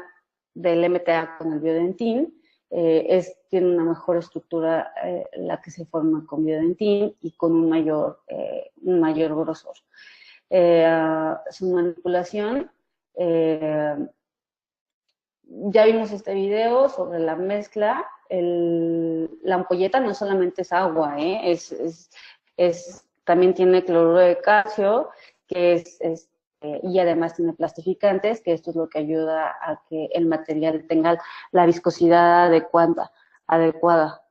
del MTA con el Biodentin tiene una mejor estructura la que se forma con Biodentin y con un mayor grosor. Su manipulación, ya vimos este video sobre la mezcla. La ampolleta no solamente es agua, también tiene cloruro de calcio, que y además tiene plastificantes, que esto es lo que ayuda a que el material tenga la viscosidad adecuada.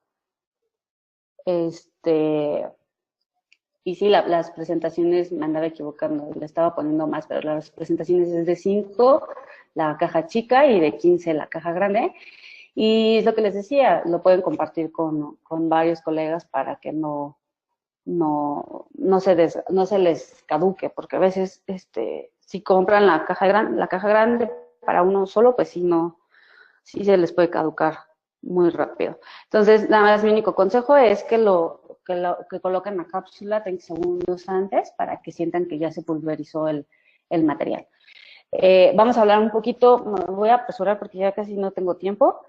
Y sí, las presentaciones, me andaba equivocando, le estaba poniendo más, pero las presentaciones es de 5 la caja chica y de 15 la caja grande. Y es lo que les decía, lo pueden compartir con varios colegas para que no se les caduque, porque a veces si compran la caja grande para uno solo, pues sí se les puede caducar muy rápido. Entonces, nada más mi único consejo es que coloquen la cápsula 30 segundos antes para que sientan que ya se pulverizó el material. Vamos a hablar un poquito, me voy a apresurar porque ya casi no tengo tiempo,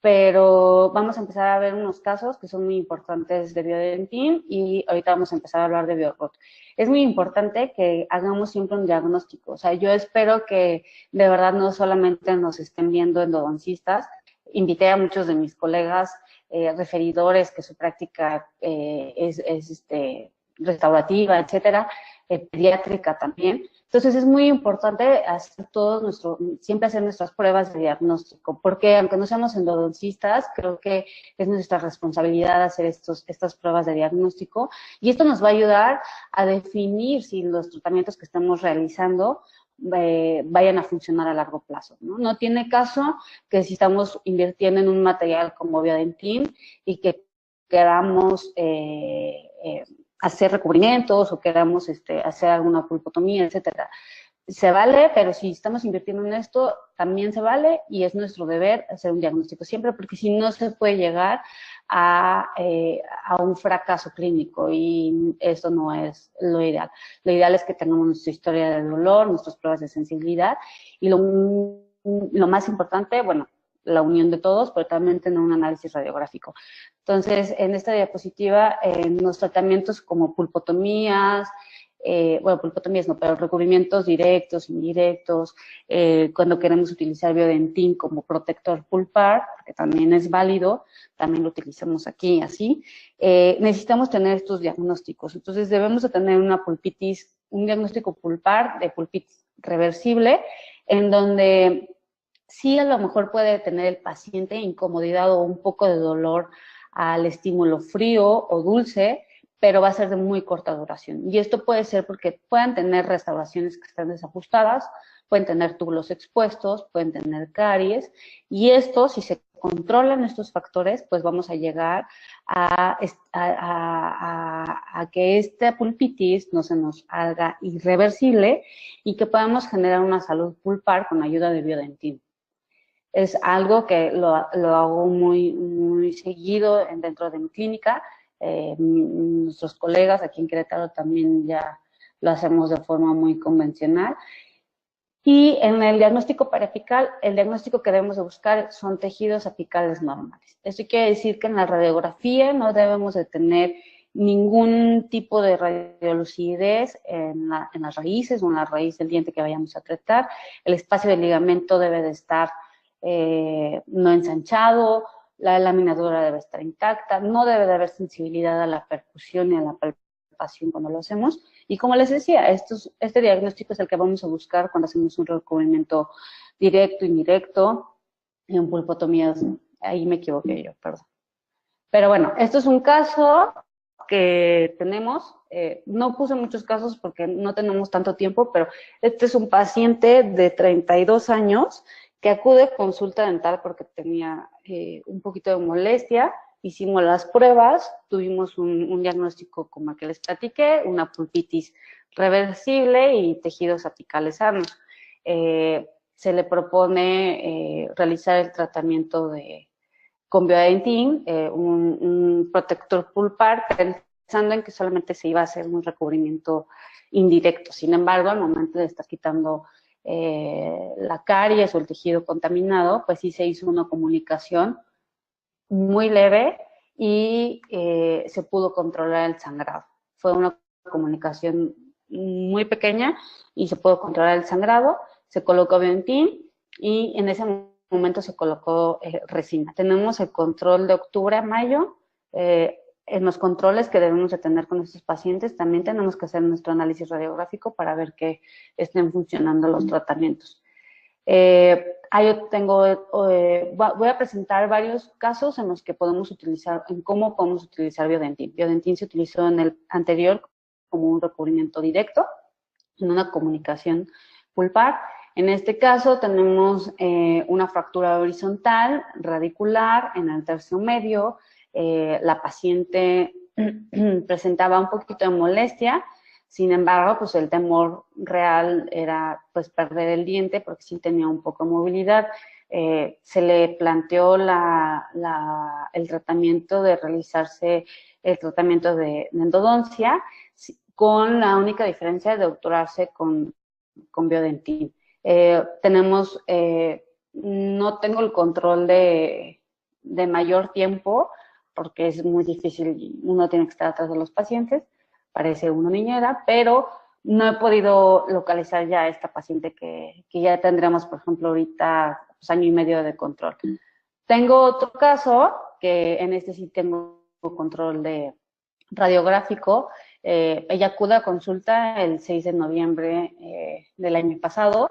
pero vamos a empezar a ver unos casos que son muy importantes de biodentín y ahorita vamos a empezar a hablar de biorrot. Es muy importante que hagamos siempre un diagnóstico. O sea, yo espero que de verdad no solamente nos estén viendo endodoncistas. Invité a muchos de mis colegas referidores que su práctica es restaurativa, etcétera, pediátrica también. Entonces es muy importante siempre hacer nuestras pruebas de diagnóstico, porque aunque no seamos endodoncistas, creo que es nuestra responsabilidad hacer estas pruebas de diagnóstico y esto nos va a ayudar a definir si los tratamientos que estamos realizando vayan a funcionar a largo plazo, ¿no? No tiene caso que si estamos invirtiendo en un material como Biodentín y que queramos hacer recubrimientos o queramos hacer alguna pulpotomía, etcétera. Se vale, pero si estamos invirtiendo en esto, también se vale y es nuestro deber hacer un diagnóstico siempre, porque si no se puede llegar a un fracaso clínico y esto no es lo ideal. Lo ideal es que tengamos nuestra historia de dolor, nuestras pruebas de sensibilidad y lo más importante, bueno, la unión de todos, pero también tener un análisis radiográfico. Entonces, en esta diapositiva, los tratamientos como pulpotomías, pulpotomías no, pero recubrimientos directos, indirectos, cuando queremos utilizar Biodentín como protector pulpar, que también es válido, también lo utilizamos aquí así, necesitamos tener estos diagnósticos. Entonces, debemos de tener un diagnóstico pulpar de pulpitis reversible, en donde sí a lo mejor puede tener el paciente incomodidad o un poco de dolor al estímulo frío o dulce, pero va a ser de muy corta duración. Y esto puede ser porque puedan tener restauraciones que están desajustadas, pueden tener túbulos expuestos, pueden tener caries, y esto, si se controlan estos factores, pues vamos a llegar a que esta pulpitis no se nos haga irreversible y que podamos generar una salud pulpar con ayuda de Biodentín. Es algo que lo hago muy, muy seguido dentro de mi clínica. Nuestros colegas aquí en Querétaro también ya lo hacemos de forma muy convencional. Y en el diagnóstico periapical, el diagnóstico que debemos de buscar son tejidos apicales normales. Esto quiere decir que en la radiografía no debemos de tener ningún tipo de radiolucidez en las raíces o en la raíz del diente que vayamos a tratar. El espacio del ligamento debe de estar no ensanchado, la laminadura debe estar intacta, no debe de haber sensibilidad a la percusión ni a la palpación cuando lo hacemos. Y como les decía, este diagnóstico es el que vamos a buscar cuando hacemos un recubrimiento directo, indirecto, en pulpotomías. Ahí me equivoqué yo, perdón. Pero bueno, esto es un caso que tenemos. No puse muchos casos porque no tenemos tanto tiempo, pero este es un paciente de 32 años que acude a consulta dental porque tenía un poquito de molestia. Hicimos las pruebas, tuvimos un diagnóstico como el que les platiqué, una pulpitis reversible y tejidos apicales sanos. Se le propone realizar el tratamiento con Biodentín, un protector pulpar, pensando en que solamente se iba a hacer un recubrimiento indirecto. Sin embargo, al momento de estar quitando la caries o el tejido contaminado, pues sí se hizo una comunicación muy leve y se pudo controlar el sangrado. Fue una comunicación muy pequeña y se pudo controlar el sangrado, se colocó Biodentín y en ese momento se colocó resina. Tenemos el control de octubre a mayo, en los controles que debemos de tener con estos pacientes, también tenemos que hacer nuestro análisis radiográfico para ver que estén funcionando los tratamientos. Voy a presentar varios casos en los que podemos utilizar, en cómo podemos utilizar Biodentin. Biodentin se utilizó en el anterior como un recubrimiento directo, en una comunicación pulpar. En este caso tenemos una fractura horizontal, radicular, en el tercio medio. La paciente presentaba un poquito de molestia. Sin embargo, pues el temor real era pues perder el diente porque sí tenía un poco de movilidad. Se le planteó el tratamiento de realizarse el tratamiento de endodoncia con la única diferencia de obturarse con Biodentin. No tengo el control de mayor tiempo porque es muy difícil, uno tiene que estar atrás de los pacientes, parece una niñera, pero no he podido localizar ya a esta paciente que ya tendremos, por ejemplo, ahorita pues, año y medio de control. Tengo otro caso, que en este sí tengo control de radiográfico. Ella acude a consulta el 6 de noviembre del año pasado.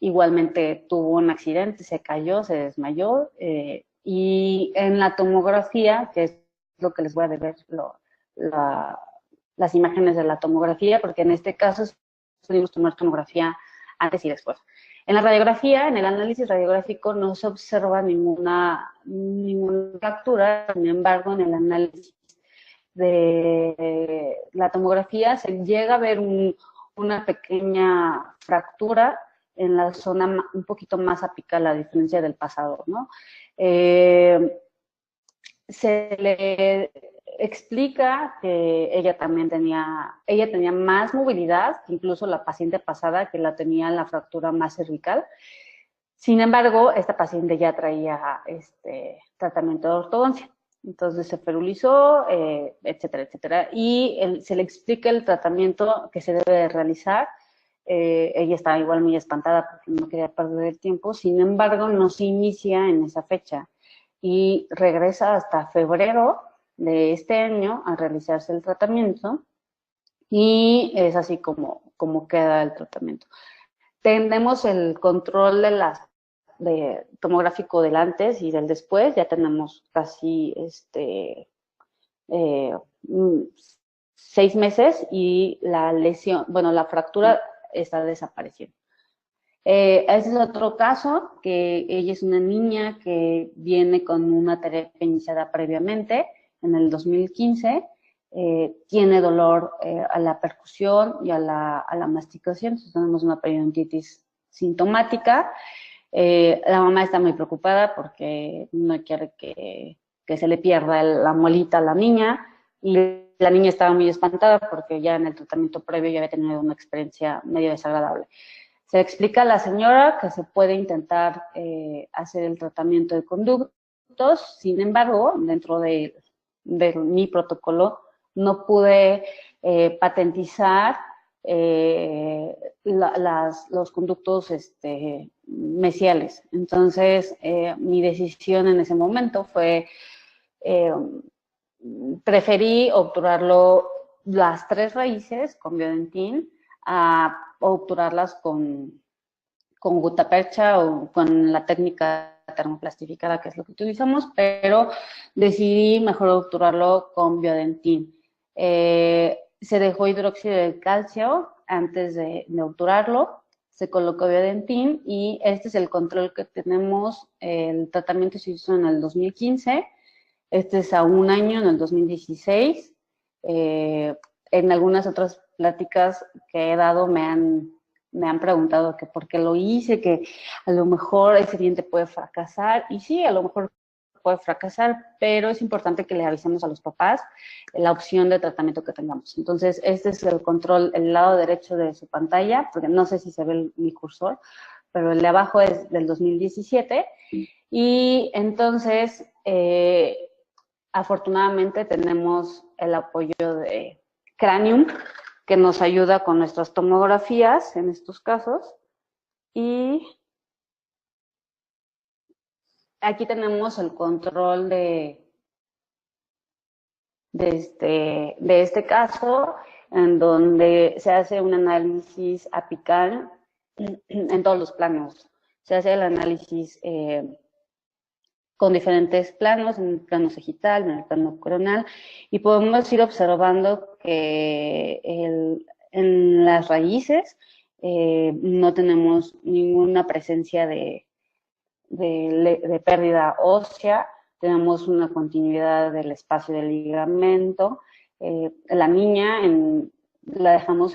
Igualmente tuvo un accidente, se cayó, se desmayó. Y en la tomografía, que es lo que les voy a deber, las imágenes de la tomografía, porque en este caso pudimos tomar tomografía antes y después. En la radiografía, en el análisis radiográfico, no se observa ninguna fractura, sin embargo, en el análisis de la tomografía se llega a ver una pequeña fractura en la zona un poquito más apical, a diferencia del pasado, ¿no? Se le explica que ella tenía más movilidad que incluso la paciente pasada, que la tenía en la fractura más cervical. Sin embargo, esta paciente ya traía tratamiento de ortodoncia. Entonces se ferulizó, etcétera, etcétera. Y se le explica el tratamiento que se debe de realizar. Ella estaba igual muy espantada porque no quería perder el tiempo. Sin embargo, no se inicia en esa fecha y regresa hasta febrero de este año a realizarse el tratamiento, y es así como queda el tratamiento. Tenemos el control de tomográfico del antes y del después. Ya tenemos casi 6 meses y la lesión, bueno, la fractura está desapareciendo. Ese es otro caso, que ella es una niña que viene con una terapia iniciada previamente en el 2015. Tiene dolor a la percusión y a la masticación. Entonces tenemos una periodontitis sintomática. La mamá está muy preocupada porque no quiere que se le pierda la muelita a la niña, y la niña estaba muy espantada porque ya en el tratamiento previo ya había tenido una experiencia medio desagradable. Se le explica a la señora que se puede intentar hacer el tratamiento de conductos. Sin embargo, dentro de mi protocolo no pude patentizar los conductos mesiales. Entonces, mi decisión en ese momento fue, preferí obturarlo las 3 raíces con Biodentin a obturarlas con gutapercha o con la técnica termoplastificada, que es lo que utilizamos, pero decidí mejor obturarlo con Biodentin. Se dejó hidróxido de calcio antes de obturarlo, se colocó Biodentin, y este es el control que tenemos. El tratamiento se hizo en el 2015, este es a un año, en el 2016. En algunas otras pláticas que he dado me han preguntado que por qué lo hice, que a lo mejor ese diente puede fracasar, y sí, a lo mejor puede fracasar, pero es importante que le avisemos a los papás la opción de tratamiento que tengamos. Entonces, este es el control, el lado derecho de su pantalla, porque no sé si se ve mi cursor, pero el de abajo es del 2017, y entonces, afortunadamente tenemos el apoyo de Cranium, que nos ayuda con nuestras tomografías en estos casos. Y aquí tenemos el control de de este caso, en donde se hace un análisis apical en todos los planos. Se hace el análisis con diferentes planos, en el plano sagital, en el plano coronal, y podemos ir observando que en las raíces no tenemos ninguna presencia de pérdida ósea, tenemos una continuidad del espacio del ligamento. La niña la dejamos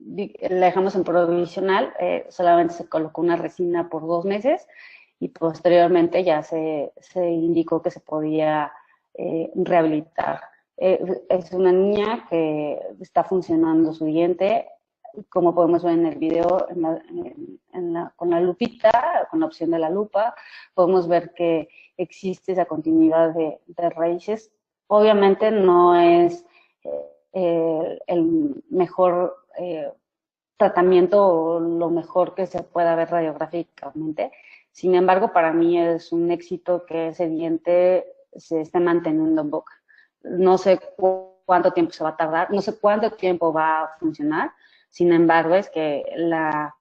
la dejamos en provisional, solamente se colocó una resina por 2 meses y posteriormente ya se indicó que se podía rehabilitar. Es una niña que está funcionando su diente, como podemos ver en el video, con la lupita, con la opción de la lupa, podemos ver que existe esa continuidad de raíces. Obviamente no es el mejor tratamiento o lo mejor que se pueda ver radiográficamente. Sin embargo, para mí es un éxito que ese diente se esté manteniendo en boca. No sé cuánto tiempo se va a tardar, no sé cuánto tiempo va a funcionar. Sin embargo, es que la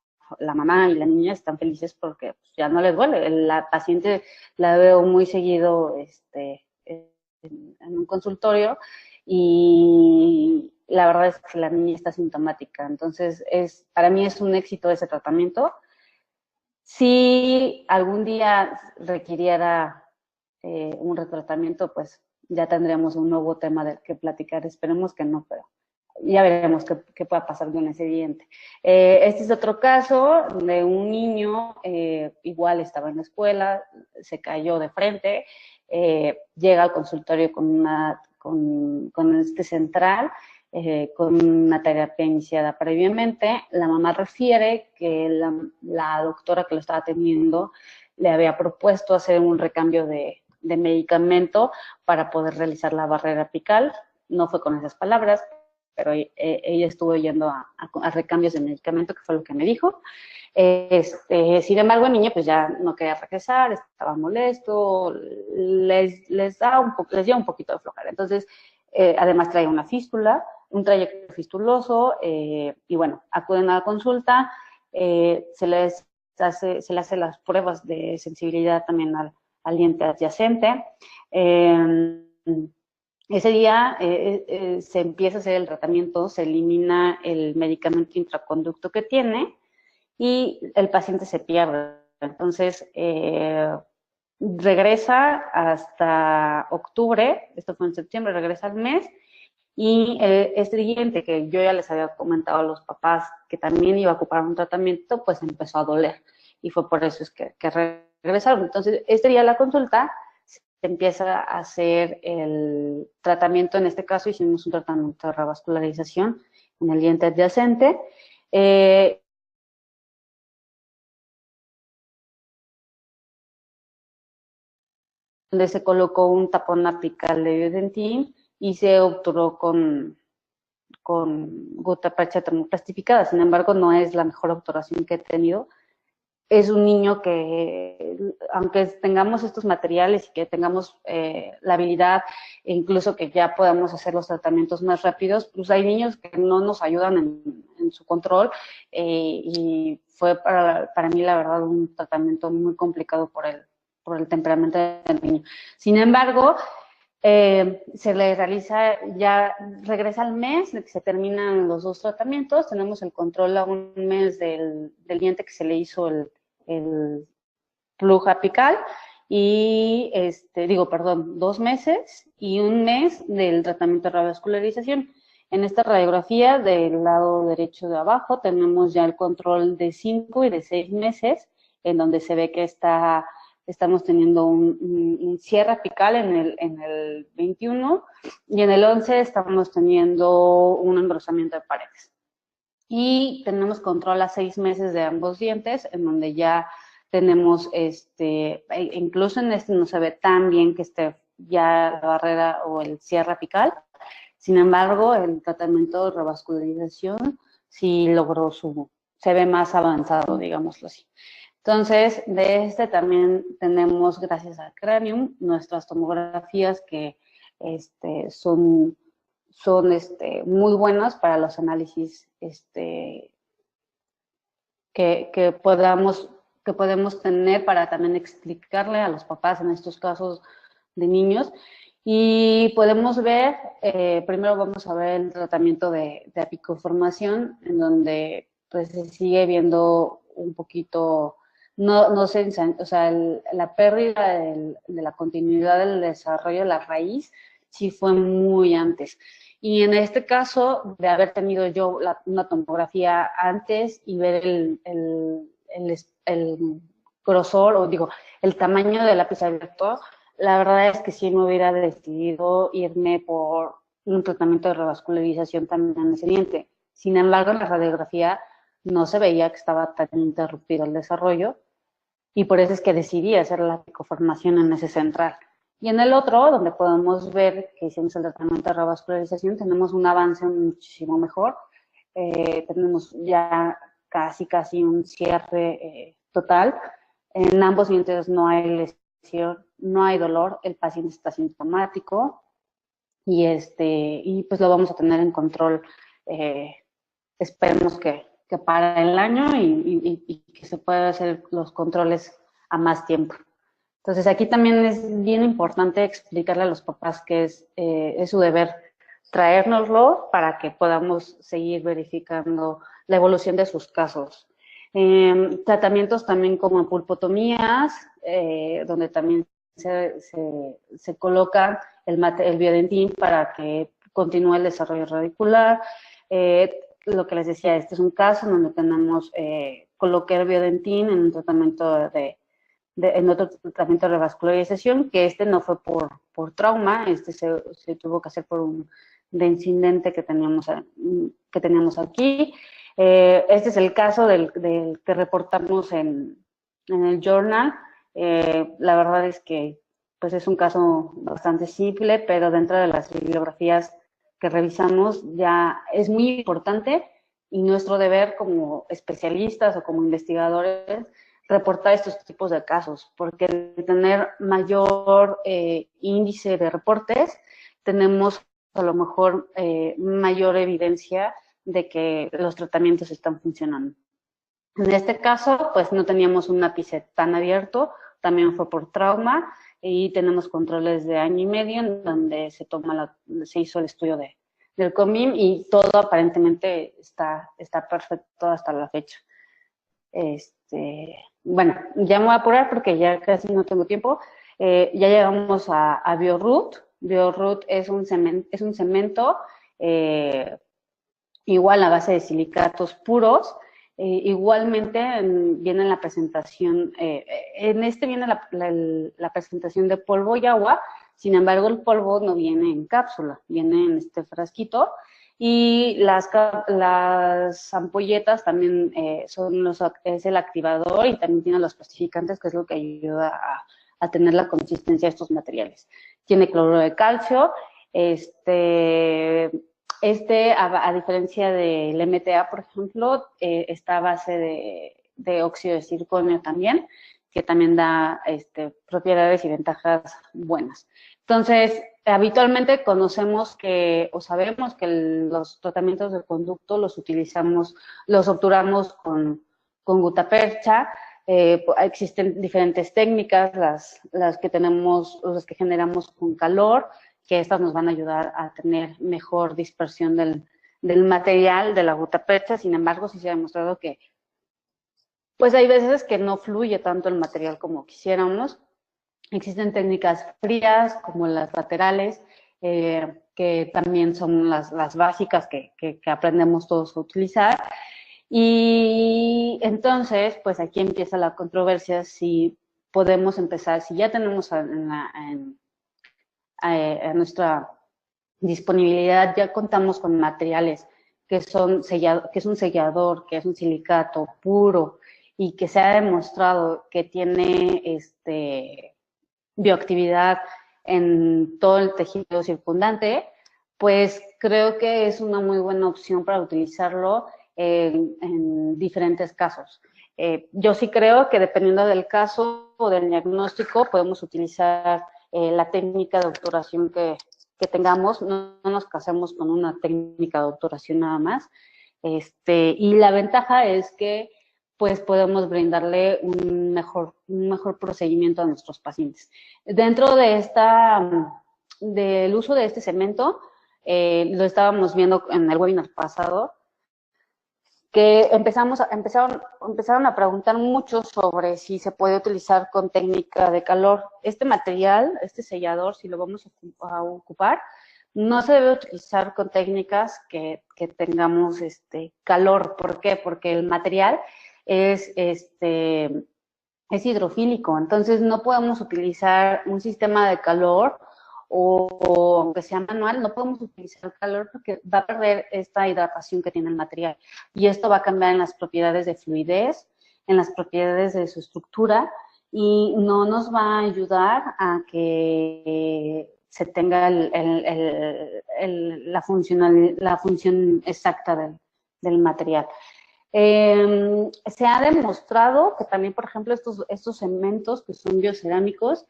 mamá y la niña están felices porque pues, ya no les duele. La paciente la veo muy seguido en un consultorio y la verdad es que la niña está sintomática. Entonces, para mí es un éxito ese tratamiento. Si algún día requiriera un retratamiento, pues ya tendríamos un nuevo tema del que platicar. Esperemos que no, pero ya veremos qué pueda pasar con ese diente. Este es otro caso de un niño, igual estaba en la escuela, se cayó de frente, llega al consultorio con este central, con una terapia iniciada previamente. La mamá refiere que la doctora que lo estaba atendiendo le había propuesto hacer un recambio de medicamento para poder realizar la barrera apical. No fue con esas palabras, pero ella estuvo yendo a recambios de medicamento, que fue lo que me dijo. Sin embargo, el niño pues ya no quería regresar, estaba molesto, les dio un poquito de flojera. Entonces, además traía una fístula, un trayecto fistuloso, y bueno, acuden a la consulta, se le hace las pruebas de sensibilidad también al diente adyacente. Ese día se empieza a hacer el tratamiento, se elimina el medicamento intraconducto que tiene y el paciente se pierde. Entonces, regresa hasta octubre, esto fue en septiembre, regresa al mes, y este diente que yo ya les había comentado a los papás que también iba a ocupar un tratamiento, pues empezó a doler, y fue por eso es que regresaron. Entonces, este día de la consulta se empieza a hacer el tratamiento. En este caso hicimos un tratamiento de revascularización en el diente adyacente, donde se colocó un tapón apical de Biodentin y se obturó con gota percha termoplastificada. Sin embargo, no es la mejor obturación que he tenido. Es un niño que, aunque tengamos estos materiales y que tengamos la habilidad, e incluso que ya podamos hacer los tratamientos más rápidos, pues hay niños que no nos ayudan en su control, y fue para mí, la verdad, un tratamiento muy complicado por el temperamento del niño. Sin embargo, se le realiza, ya regresa al mes de que se terminan los 2 tratamientos, tenemos el control a un mes del diente que se le hizo el flujo apical, y 2 meses y 1 mes del tratamiento de revascularización. En esta radiografía del lado derecho de abajo tenemos ya el control de 5 y de 6 meses, en donde se ve que estamos teniendo un cierre apical en el 21, y en el 11 estamos teniendo un engrosamiento de paredes. Y tenemos control a 6 meses de ambos dientes, en donde ya tenemos, incluso en este no se ve tan bien que esté ya la barrera o el cierre apical. Sin embargo, el tratamiento de revascularización sí logró se ve más avanzado, digámoslo así. Entonces, de este también tenemos, gracias a Cranium, nuestras tomografías que son muy buenas para los análisis que podemos tener para también explicarle a los papás en estos casos de niños. Y podemos ver, primero vamos a ver el tratamiento de apicoformación, en donde pues se sigue viendo un poquito, no se, o sea, la pérdida de la continuidad del desarrollo de la raíz sí fue muy antes. Y en este caso, de haber tenido yo una tomografía antes y ver el grosor, o digo, el tamaño del lápiz abierto, la verdad es que sí me hubiera decidido irme por un tratamiento de revascularización también en ese diente. Sin embargo, en la radiografía no se veía que estaba tan interrumpido el desarrollo y por eso es que decidí hacer la picoformación en ese central. Y en el otro, donde podemos ver que hicimos el tratamiento de revascularización, tenemos un avance muchísimo mejor. Tenemos ya casi un cierre total. En ambos dientes no hay lesión, no hay dolor, el paciente está sintomático y pues lo vamos a tener en control. Esperemos que para el año y que se puedan hacer los controles a más tiempo. Entonces, aquí también es bien importante explicarle a los papás que es su deber traérnoslo para que podamos seguir verificando la evolución de sus casos. Tratamientos también como pulpotomías, donde también se coloca el biodentín para que continúe el desarrollo radicular. Lo que les decía, este es un caso donde tenemos coloqué el biodentín en un tratamiento en otro tratamiento de revascularización, que no fue por trauma, se tuvo que hacer por un incidente que teníamos aquí. Este es el caso del que reportamos en el journal. La verdad es que pues es un caso bastante simple, pero dentro de las bibliografías que revisamos ya es muy importante y nuestro deber como especialistas o como investigadores reportar estos tipos de casos, porque al tener mayor índice de reportes, tenemos a lo mejor mayor evidencia de que los tratamientos están funcionando. En este caso, pues no teníamos un ápice tan abierto, también fue por trauma, y tenemos controles de año y medio en donde se hizo el estudio del COMIM y todo aparentemente está perfecto hasta la fecha. Bueno, ya me voy a apurar porque ya casi no tengo tiempo. Ya llegamos a BioRoot. BioRoot es un cemento igual a base de silicatos puros. Igualmente viene en la presentación, viene la presentación de polvo y agua, sin embargo el polvo no viene en cápsula, viene en este frasquito. Y las ampolletas también es el activador y también tiene los plastificantes, que es lo que ayuda a tener la consistencia de estos materiales. Tiene cloruro de calcio, a diferencia del MTA, por ejemplo, está a base de óxido de circonio también, que también da propiedades y ventajas buenas. Entonces, habitualmente conocemos o sabemos que los tratamientos de conducto los obturamos con gutapercha. Existen diferentes técnicas, las que generamos con calor, que estas nos van a ayudar a tener mejor dispersión del material de la gutapercha. Sin embargo, sí se ha demostrado que pues hay veces que no fluye tanto el material como quisiéramos. Existen técnicas frías, como las laterales, que también son las básicas que aprendemos todos a utilizar. Y entonces, pues aquí empieza la controversia si podemos empezar, si ya tenemos a nuestra disponibilidad, ya contamos con materiales que es un sellador, que es un silicato puro y que se ha demostrado que tiene bioactividad en todo el tejido circundante, pues creo que es una muy buena opción para utilizarlo en diferentes casos. Yo sí creo que dependiendo del caso o del diagnóstico podemos utilizar la técnica de obturación que tengamos, no nos casemos con una técnica de obturación nada más. Y la ventaja es que pues podemos brindarle un mejor procedimiento a nuestros pacientes. Dentro de del uso de este cemento, lo estábamos viendo en el webinar pasado, que empezaron a preguntar mucho sobre si se puede utilizar con técnica de calor. Este material, este sellador, si lo vamos a ocupar, no se debe utilizar con técnicas que tengamos calor. ¿Por qué? Porque el material es hidrofílico, entonces no podemos utilizar un sistema de calor o aunque sea manual, no podemos utilizar calor porque va a perder esta hidratación que tiene el material. Y esto va a cambiar en las propiedades de fluidez, en las propiedades de su estructura, y no nos va a ayudar a que se tenga la función exacta del material. Se ha demostrado que también, por ejemplo, estos cementos que son biocerámicos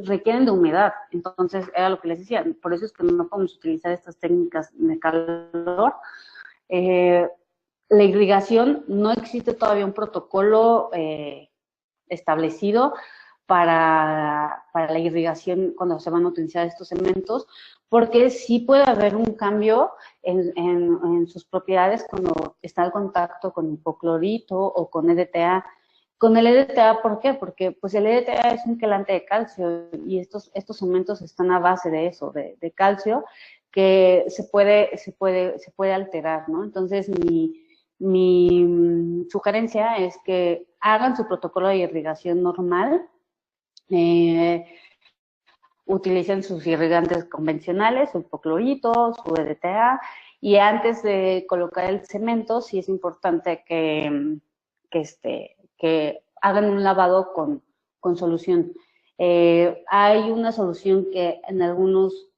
requieren de humedad. Entonces, era lo que les decía, por eso es que no podemos utilizar estas técnicas de calor. La irrigación, no existe todavía un protocolo establecido para la irrigación cuando se van a utilizar estos cementos, porque sí puede haber un cambio en sus propiedades cuando está en contacto con hipoclorito o con EDTA. Con el EDTA, ¿por qué? Porque pues el EDTA es un quelante de calcio y estos cementos están a base de eso, de calcio, que se puede alterar, ¿no? Entonces, mi sugerencia es que hagan su protocolo de irrigación normal, utilicen sus irrigantes convencionales, su hipoclorito, su EDTA, y antes de colocar el cemento, sí es importante que hagan un lavado con solución. Hay una solución que en algunos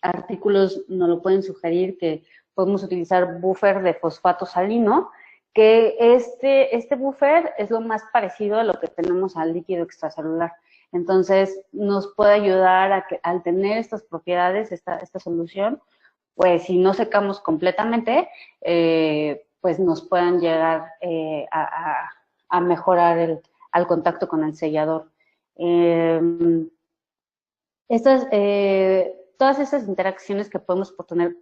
artículos nos lo pueden sugerir, que podemos utilizar buffer de fosfato salino, que este buffer es lo más parecido a lo que tenemos al líquido extracelular. Entonces, nos puede ayudar a que al tener estas propiedades, esta solución, pues si no secamos completamente, pues nos puedan llegar a mejorar al contacto con el sellador. Todas esas interacciones que podemos tener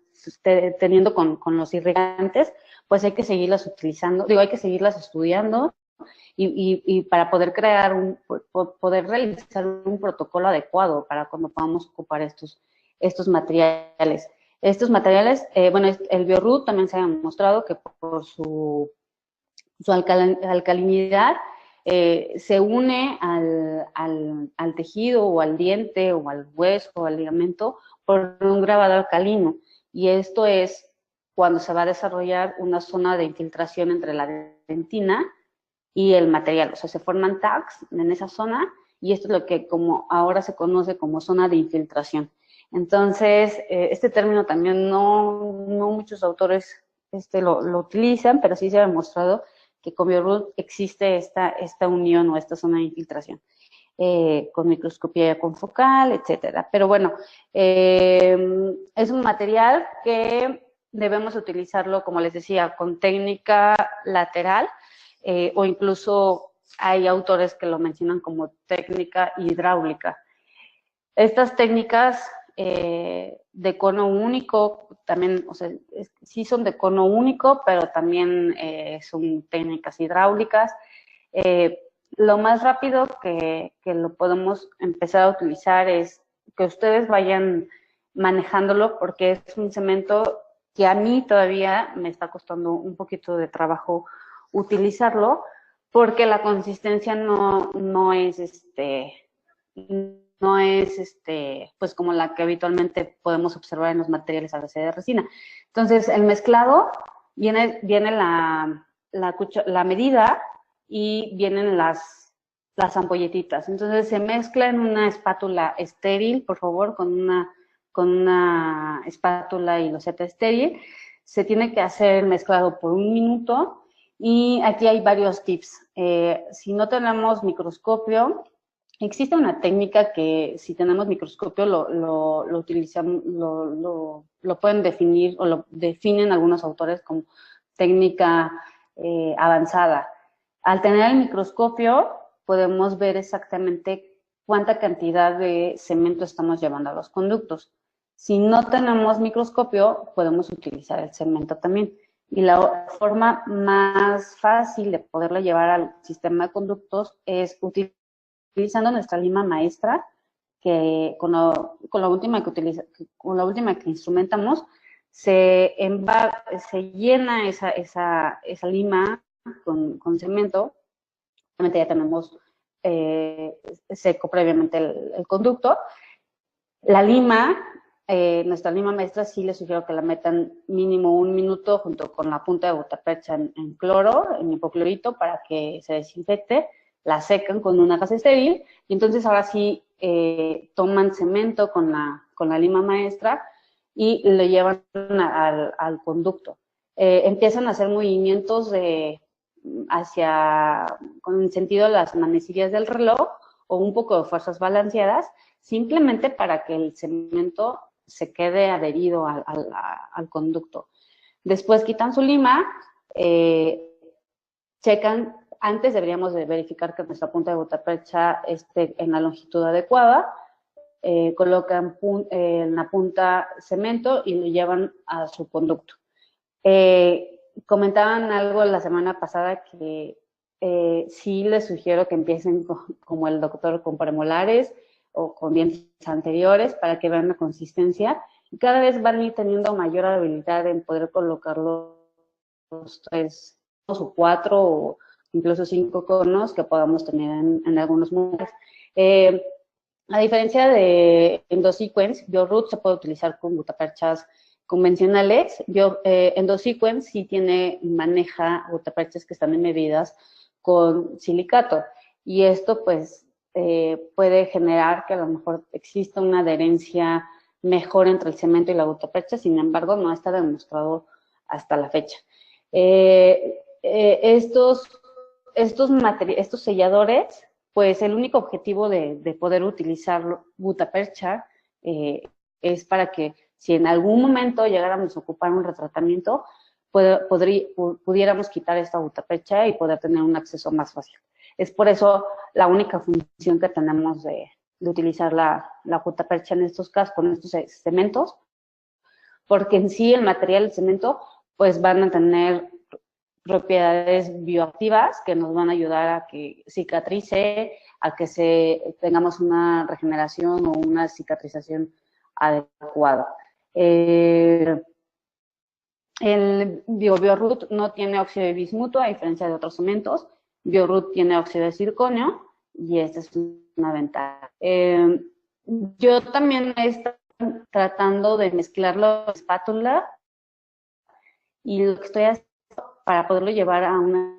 teniendo con los irrigantes, pues hay que seguirlas utilizando, hay que seguirlas estudiando y para poder poder realizar un protocolo adecuado para cuando podamos ocupar estos materiales. Estos materiales, el BioRoot también se ha demostrado que por su alcalinidad se une al tejido o al diente o al hueso o al ligamento por un grabado alcalino. Y esto es cuando se va a desarrollar una zona de infiltración entre la dentina y el material. O sea, se forman tags en esa zona y esto es lo que como ahora se conoce como zona de infiltración. Entonces, este término también no muchos autores lo utilizan, pero sí se ha demostrado que con BioRoot existe esta unión o esta zona de infiltración, con microscopía confocal, etcétera. Pero bueno, es un material que debemos utilizarlo, como les decía, con técnica lateral, o incluso hay autores que lo mencionan como técnica hidráulica. Estas técnicas de cono único también, o sea, sí son de cono único, pero también son técnicas hidráulicas. Lo más rápido que lo podemos empezar a utilizar es que ustedes vayan manejándolo, porque es un cemento que a mí todavía me está costando un poquito de trabajo utilizarlo, porque la consistencia no es pues como la que habitualmente podemos observar en los materiales a base de resina. Entonces, el mezclado viene la medida y vienen las ampolletitas. Entonces, se mezcla en una espátula estéril, por favor, con una espátula y loseta estéril. Se tiene que hacer el mezclado por 1 minuto Y aquí hay varios tips. Si no tenemos microscopio, existe una técnica que si tenemos microscopio lo utilizamos, lo pueden definir o lo definen algunos autores como técnica avanzada. Al tener el microscopio podemos ver exactamente cuánta cantidad de cemento estamos llevando a los conductos. Si no tenemos microscopio, podemos utilizar el cemento también. Y la forma más fácil de poderlo llevar al sistema de conductos es utilizando nuestra lima maestra, que con la última que instrumentamos, se llena esa lima con cemento. Obviamente ya tenemos seco previamente el conducto. La lima, nuestra lima maestra, sí les sugiero que la metan mínimo 1 minuto junto con la punta de gutapercha en cloro, en hipoclorito, para que se desinfecte. La secan con una gasa estéril y entonces ahora sí toman cemento con la lima maestra y lo llevan al conducto. Empiezan a hacer movimientos con el sentido de las manecillas del reloj o un poco de fuerzas balanceadas, simplemente para que el cemento se quede adherido al conducto. Después quitan su lima, checan, antes deberíamos de verificar que nuestra punta de gutapercha esté en la longitud adecuada, colocan en la punta cemento y lo llevan a su conducto. Comentaban algo la semana pasada que sí les sugiero que empiecen como el doctor con premolares o con dientes anteriores para que vean la consistencia y cada vez van a ir teniendo mayor habilidad en poder colocar los 3 o 4 o incluso 5 conos que podamos tener en algunos momentos. A diferencia de EndoSequence, BioRoot se puede utilizar con gutaperchas convencionales. EndoSequence sí maneja gutaperchas que están embebidas con silicato y esto pues puede generar que a lo mejor exista una adherencia mejor entre el cemento y la gutapercha, sin embargo no está demostrado hasta la fecha. Estos selladores, pues el único objetivo de poder utilizar gutapercha es para que si en algún momento llegáramos a ocupar un retratamiento, pudiéramos quitar esta gutapercha y poder tener un acceso más fácil. Es por eso la única función que tenemos de utilizar la gutapercha en estos casos, con estos cementos, porque en sí el material del cemento pues van a tener propiedades bioactivas que nos van a ayudar a que cicatrice, a que tengamos una regeneración o una cicatrización adecuada. El BioRoot no tiene óxido de bismuto, a diferencia de otros cementos. BioRoot tiene óxido de circonio y esta es una ventaja. Yo también he estado tratando de mezclarlo con espátula y lo que estoy haciendo para poderlo llevar a una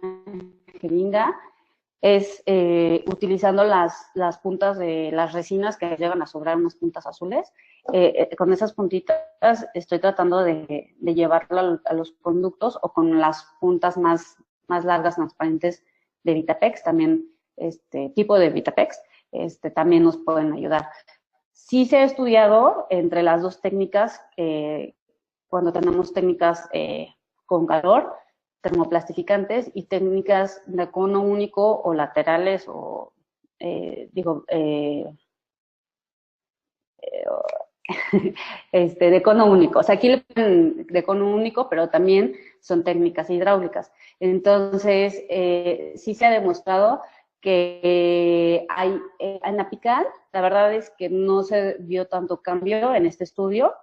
jeringa es utilizando las puntas de las resinas que llegan a sobrar, unas puntas azules. Con esas puntitas estoy tratando de llevarlo a los conductos o con las puntas más largas, transparentes de Vitapex, también tipo de Vitapex, también nos pueden ayudar. Sí se ha estudiado entre las dos técnicas, cuando tenemos técnicas con calor, termoplastificantes y técnicas de cono único o laterales o de cono único. O sea, aquí le ponen de cono único, pero también son técnicas hidráulicas. Entonces, sí se ha demostrado que hay en apical, la verdad es que no se vio tanto cambio en este estudio.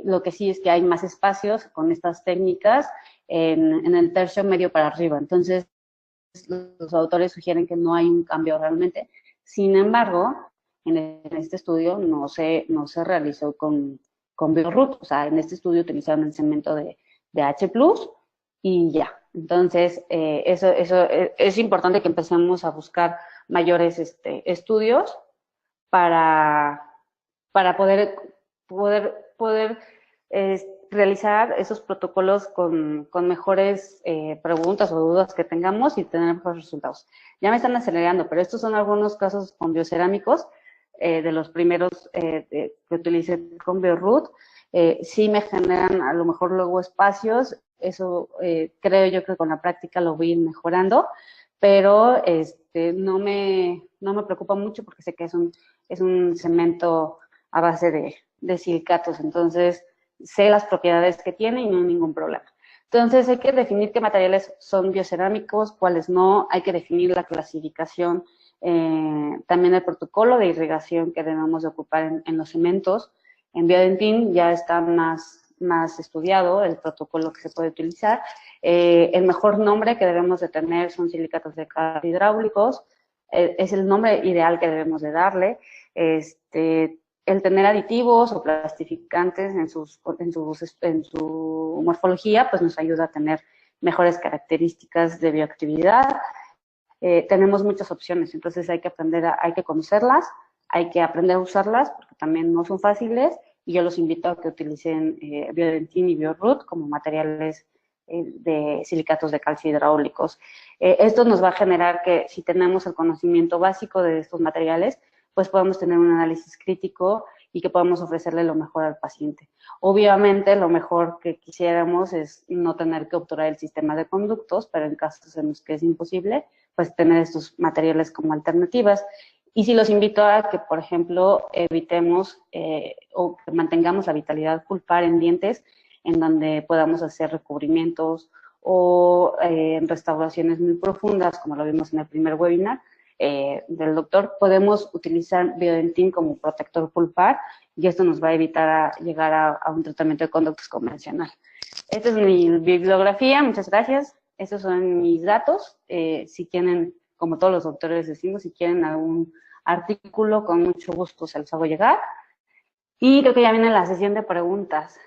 Lo que sí es que hay más espacios con estas técnicas en el tercio medio para arriba. Entonces, los autores sugieren que no hay un cambio realmente. Sin embargo, en este estudio no se realizó con BioRoot. O sea, en este estudio utilizaron el cemento de H+, y ya. Entonces, eso es importante que empecemos a buscar mayores estudios para poder realizar esos protocolos con mejores preguntas o dudas que tengamos y tener mejores resultados. Ya me están acelerando, pero estos son algunos casos con biocerámicos, de los primeros que utilicé con BioRoot. Sí me generan a lo mejor luego espacios, eso creo yo que con la práctica lo voy a ir mejorando, pero no me preocupa mucho porque sé que es un cemento a base de silicatos, entonces sé las propiedades que tiene y no hay ningún problema. Entonces hay que definir qué materiales son biocerámicos, cuáles no, hay que definir la clasificación, también el protocolo de irrigación que debemos de ocupar en los cementos. En Biodentin ya está más estudiado el protocolo que se puede utilizar. El mejor nombre que debemos de tener son silicatos de calcio hidráulicos, es el nombre ideal que debemos de darle. El tener aditivos o plastificantes en su morfología, pues nos ayuda a tener mejores características de bioactividad. Tenemos muchas opciones, entonces hay que conocerlas, hay que aprender a usarlas, porque también no son fáciles, y yo los invito a que utilicen Biodentin y BioRoot como materiales de silicatos de calcio hidráulicos. Esto nos va a generar que si tenemos el conocimiento básico de estos materiales, pues podemos tener un análisis crítico y que podamos ofrecerle lo mejor al paciente. Obviamente, lo mejor que quisiéramos es no tener que obturar el sistema de conductos, pero en casos en los que es imposible, pues tener estos materiales como alternativas. Y sí los invito a que, por ejemplo, evitemos o que mantengamos la vitalidad pulpar en dientes, en donde podamos hacer recubrimientos o restauraciones muy profundas, como lo vimos en el primer webinar del doctor. Podemos utilizar Biodentin como protector pulpar y esto nos va a evitar llegar a un tratamiento de conductos convencional. Esta es mi bibliografía, muchas gracias. Estos son mis datos. Si quieren, como todos los doctores decimos, si quieren algún artículo, con mucho gusto se los hago llegar. Y creo que ya viene la sesión de preguntas.